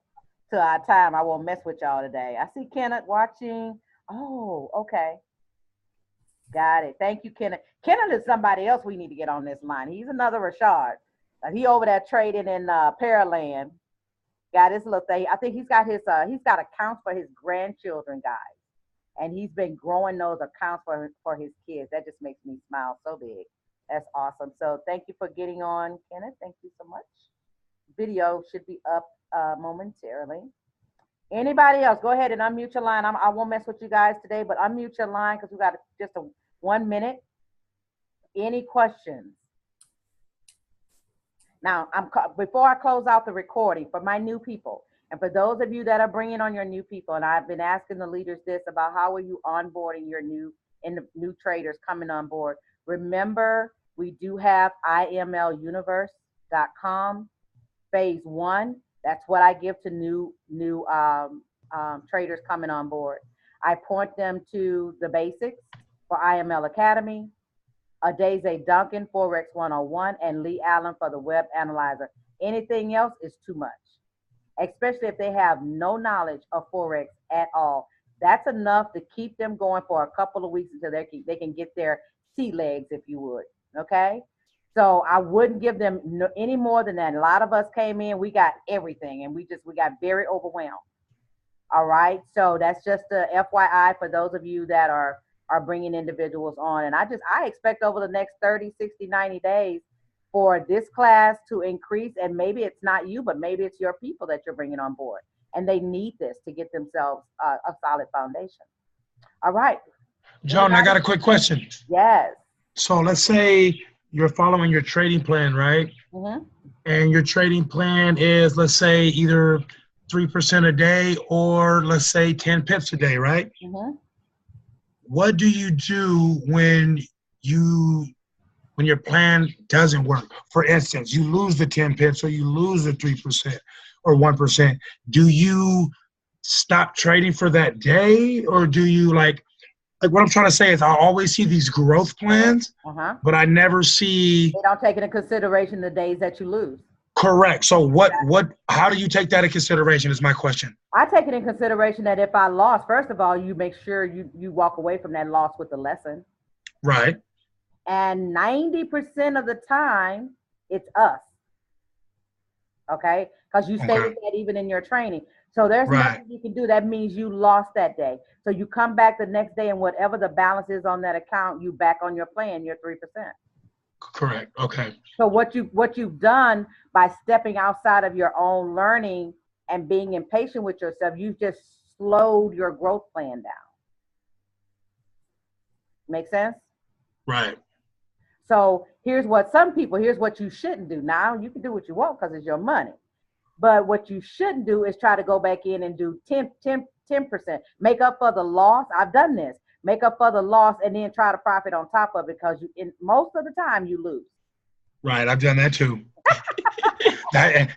time. I won't mess with y'all today. I see Kenneth watching. Oh, okay. Got it. Thank you, Kenneth. Kenneth is somebody else we need to get on this line. He's another Rashad. He over there trading in Pearland. Got his little thing. I think he's got accounts for his grandchildren, guys. And he's been growing those accounts for his kids. That just makes me smile so big. That's awesome. So thank you for getting on, Kenneth. Thank you so much. Video should be up momentarily. Anybody else? Go ahead and unmute your line. I won't mess with you guys today, but unmute your line because we got just 1 minute. Any questions? Now, before I close out the recording, for my new people, and for those of you that are bringing on your new people, and I've been asking the leaders this about how are you onboarding your new traders coming on board. Remember, we do have imluniverse.com phase 1. That's what I give to new traders coming on board. I point them to the basics for IML Academy, Adeze Duncan, Forex 101, and Lee Allen for the web analyzer. Anything else is too much, especially if they have no knowledge of Forex at all. That's enough to keep them going for a couple of weeks until they can get their sea legs, if you would, okay? So I wouldn't give them any more than that. A lot of us came in, we got everything, and we got very overwhelmed. All right, so that's just a FYI for those of you that are bringing individuals on. And I expect over the next 30, 60, 90 days for this class to increase. And maybe it's not you, but maybe it's your people that you're bringing on board. And they need this to get themselves a solid foundation. All right. John, I got a quick question. Yes. So let's say you're following your trading plan, right? Mm-hmm. And your trading plan is, let's say, either 3% a day or let's say 10 pips a day, right? Mm-hmm. What do you do when your plan doesn't work? For instance, you lose the 10 pips or you lose the 3% or 1%. Do you stop trading for that day, or do you like what I'm trying to say is I always see these growth plans, but I never see. They don't take into consideration the days that you lose. Correct. So how do you take that in consideration is my question. I take it in consideration that if I lost, first of all, you make sure you walk away from that loss with a lesson. Right. And 90% of the time, it's us. Okay? Because you stated that even in your training. So there's nothing you can do. That means you lost that day. So you come back the next day and whatever the balance is on that account, you back on your plan, you're 3%. Correct. Okay. So what you've done by stepping outside of your own learning and being impatient with yourself, you've just slowed your growth plan down. Make sense? Right. So here's what you shouldn't do. Now you can do what you want because it's your money. But what you shouldn't do is try to go back in and do 10%. Make up for the loss. I've done this. Make up for the loss and then try to profit on top of it because most of the time you lose. Right. I've done that too.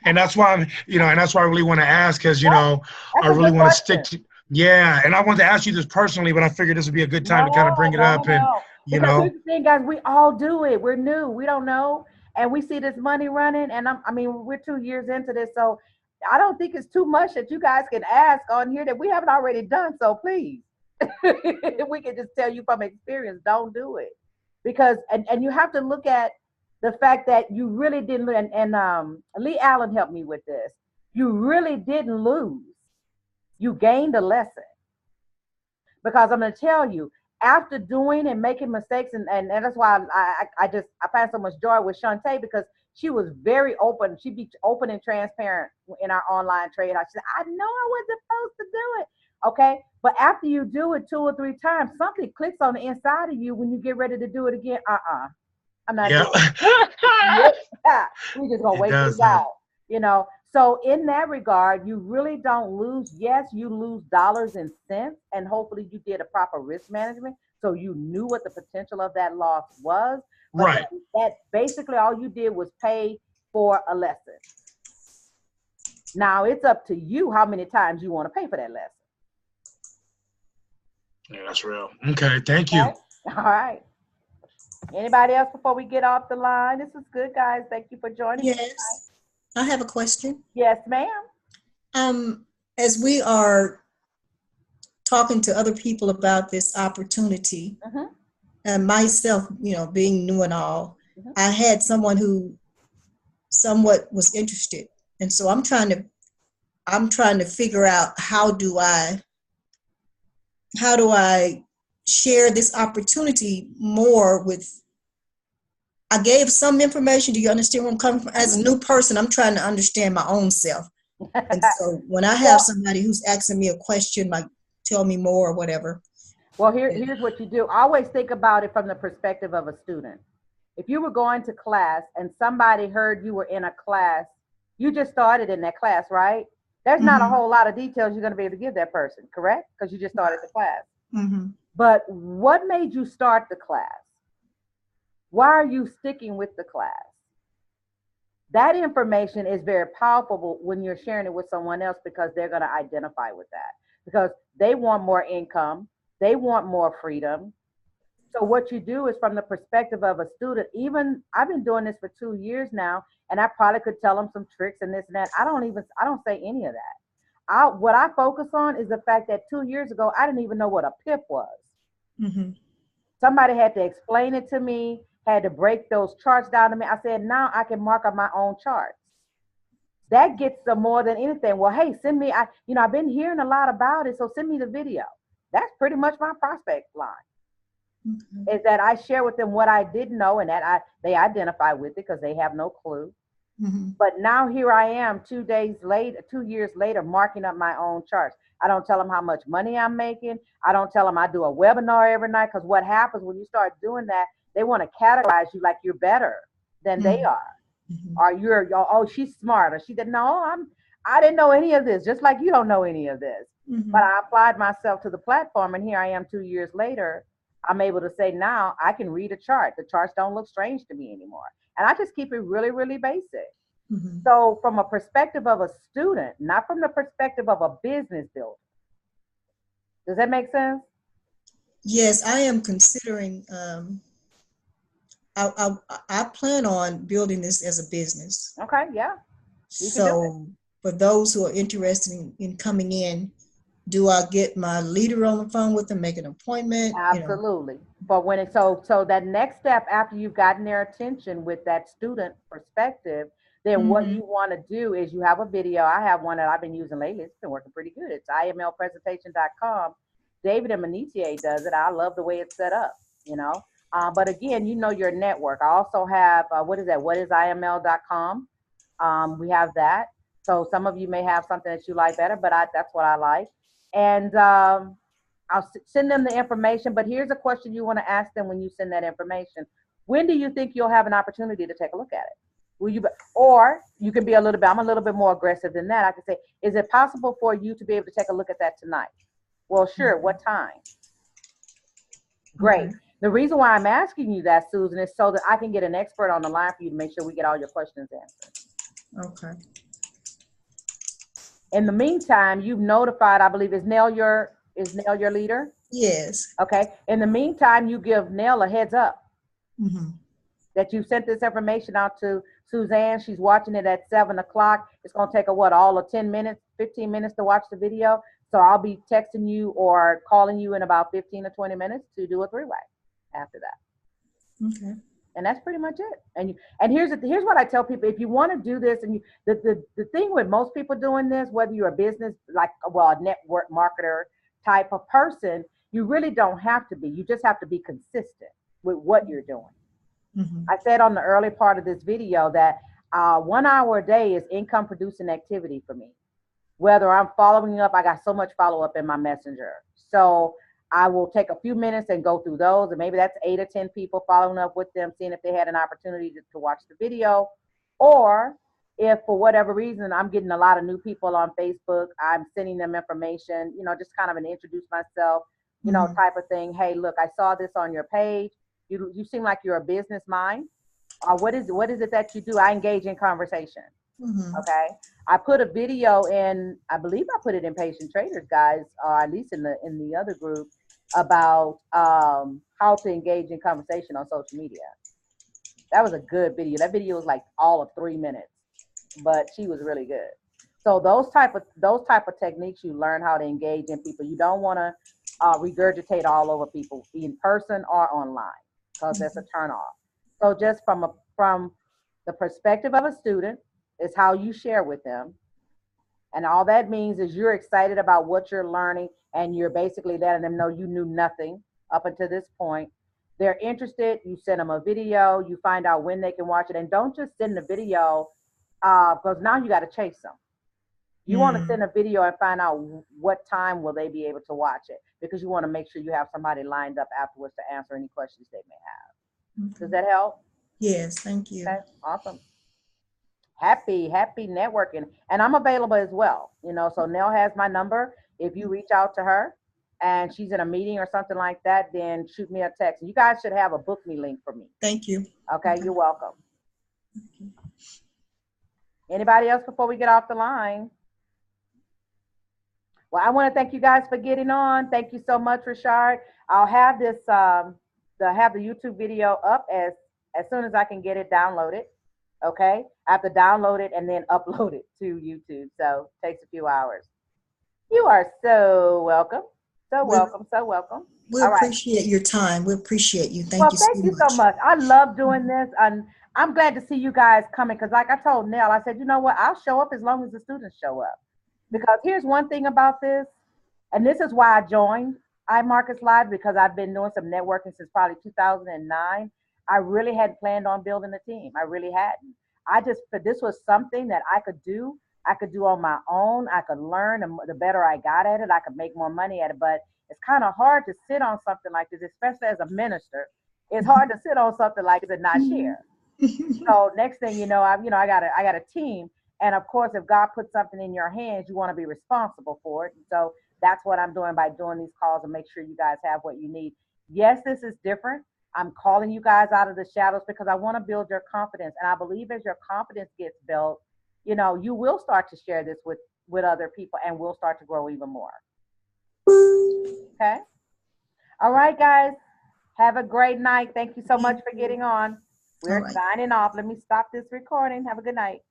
And that's why and that's why I really want to ask because, That's I a really good want to question. stick to, yeah. And I wanted to ask you this personally, but I figured this would be a good time to kind of bring it No, up and, no. Because here's the thing, guys, we all do it. We're new. We don't know. And we see this money running. And we're 2 years into this. So I don't think it's too much that you guys can ask on here that we haven't already done. So please, we can just tell you from experience, don't do it. Because, and you have to look at the fact that you really didn't, and Lee Allen helped me with this. You really didn't lose. You gained a lesson. Because I'm going to tell you, after doing and making mistakes, and that's why I find so much joy with Shantae because she was very open. She'd be open and transparent in our online trade. I said, I know I wasn't supposed to do it. Okay. But after you do it 2 or 3 times, something clicks on the inside of you when you get ready to do it again. I'm not doing it. We just gonna It wait does this that. out. So in that regard, you really don't lose. Yes, you lose dollars and cents, and hopefully you did a proper risk management, so you knew what the potential of that loss was. But Right. that basically all you did was pay for a lesson. Now it's up to you how many times you want to pay for that lesson. Yeah, that's real. Okay. Thank Okay? you. All right. Anybody else before we get off the line? This is good, guys. Thank you for joining me. Yes, I have a question. Yes, ma'am. As we are talking to other people about this opportunity, and myself, being new and all, I had someone who somewhat was interested, and so I'm trying to figure out how do I share this opportunity more with. I gave some information. Do you understand where I'm coming from? As a new person, I'm trying to understand my own self. And so when I have somebody who's asking me a question, like tell me more or whatever. Well, here's what you do. Always think about it from the perspective of a student. If you were going to class and somebody heard you were in a class, you just started in that class, right? There's not a whole lot of details you're going to be able to give that person, correct? Because you just started the class. But what made you start the class? Why are you sticking with the class? That information is very powerful when you're sharing it with someone else because they're going to identify with that because they want more income. They want more freedom. So what you do is from the perspective of a student, even I've been doing this for 2 years now, and I probably could tell them some tricks and this and that. I don't say any of that. What I focus on is the fact that 2 years ago, I didn't even know what a PIP was. Somebody had to explain it to me, had to break those charts down to me. I said, now I can mark up my own charts. That gets them more than anything. Well, hey, send me, I've been hearing a lot about it, so send me the video. That's pretty much my prospect line. Is that I share with them what I didn't know and that they identify with it because they have no clue. But now here I am 2 years later, marking up my own charts. I don't tell them how much money I'm making. I don't tell them I do a webinar every night because what happens when you start doing that, they want to categorize you like you're better than they are. Or she's smart. Or she said, no, I didn't know any of this, just like you don't know any of this. But I applied myself to the platform and here I am 2 years later. I'm able to say now I can read a chart. The charts don't look strange to me anymore. And I just keep it really, really basic. So from a perspective of a student, not from the perspective of a business builder. Does that make sense? Yes, I am considering, I plan on building this as a business. Okay, yeah. So for those who are interested in coming in, do I get my leader on the phone with them, make an appointment? Absolutely. But so that next step after you've gotten their attention with that student perspective, then what you want to do is you have a video. I have one that I've been using lately. It's been working pretty good. It's imlpresentation.com. David and Manitier does it. I love the way it's set up, But again, your network. I also have, whatisIML.com. We have that. So some of you may have something that you like better, but that's what I like. And send them the information, but here's a question you want to ask them when you send that information. When do you think you'll have an opportunity to take a look at it? Will you, or you can be I'm a little bit more aggressive than that. I can say, is it possible for you to be able to take a look at that tonight? Well, sure. What time? Great. Okay. The reason why I'm asking you that, Susan, is so that I can get an expert on the line for you to make sure we get all your questions answered. Okay. In the meantime, you've notified, I believe, is Nell your leader? Yes. Okay. In the meantime, you give Nell a heads up Mm-hmm. that you sent this information out to Suzanne. She's watching it at 7 o'clock. It's going to take her, all of 10 minutes, 15 minutes to watch the video. So I'll be texting you or calling you in about 15 or 20 minutes to do a 3-way after that. Okay. And that's pretty much it. And here's what I tell people: if you want to do this, and the thing with most people doing this, whether you're a business a network marketer type of person, you really don't have to be. You just have to be consistent with what you're doing. Mm-hmm. I said on the early part of this video that 1 hour a day is income producing activity for me. Whether I'm following up, I got so much follow up in my messenger. So I will take a few minutes and go through those, and maybe that's 8 or 10 people, following up with them, seeing if they had an opportunity to watch the video. Or if for whatever reason I'm getting a lot of new people on Facebook, I'm sending them information, just kind of an introduce myself, Mm-hmm. type of thing. Hey, look, I saw this on your page. You seem like you're a business mind. What is it that you do? I engage in conversation. Mm-hmm. Okay. I put a video in, I believe I put it in Patient Traders, guys, or at least in the other group, about how to engage in conversation on social media. That was a good video. That video was like all of 3 minutes, but she was really good. So those type of techniques, you learn how to engage in people. You don't want to regurgitate all over people in person or online, because that's a turnoff. So just from the perspective of a student, is how you share with them. And all that means is you're excited about what you're learning, and you're basically letting them know you knew nothing up until this point. They're interested, you send them a video, you find out when they can watch it, and don't just send the video because now you got to chase them. You want to send a video and find out what time will they be able to watch it, because you want to make sure you have somebody lined up afterwards to answer any questions they may have. Okay. Does that help? Yes, thank you. Okay, awesome. Happy networking. And I'm available as well. So Nell has my number. If you reach out to her and she's in a meeting or something like that, then shoot me a text. You guys should have a book me link for me. Thank you. Okay, you're welcome. Anybody else before we get off the line? Well, I want to thank you guys for getting on. Thank you so much, Rashad. I'll have this have the YouTube video up as soon as I can get it downloaded. Okay, I have to download it and then upload it to YouTube, so it takes a few hours. You are so welcome. So welcome. We All right. appreciate your time. We appreciate you. Thank Well, you thank you so much. I love doing this, and I'm glad to see you guys coming, because like I told Nell, I said, you know what, I'll show up as long as the students show up. Because here's one thing about this, and this is why I joined iMarkets Live, because I've been doing some networking since probably 2009. I really hadn't planned on building a team. I really hadn't. This was something that I could do. I could do on my own. I could learn, and the better I got at it, I could make more money at it. But it's kind of hard to sit on something like this, especially as a minister. It's hard to sit on something like this and not share. So next thing you know, I got a team. And of course, if God puts something in your hands, you want to be responsible for it. And so that's what I'm doing by doing these calls, and make sure you guys have what you need. Yes, this is different. I'm calling you guys out of the shadows because I want to build your confidence. And I believe as your confidence gets built, you will start to share this with other people, and we'll start to grow even more. Okay. All right, guys. Have a great night. Thank you so much for getting on. We're signing off. Let me stop this recording. Have a good night.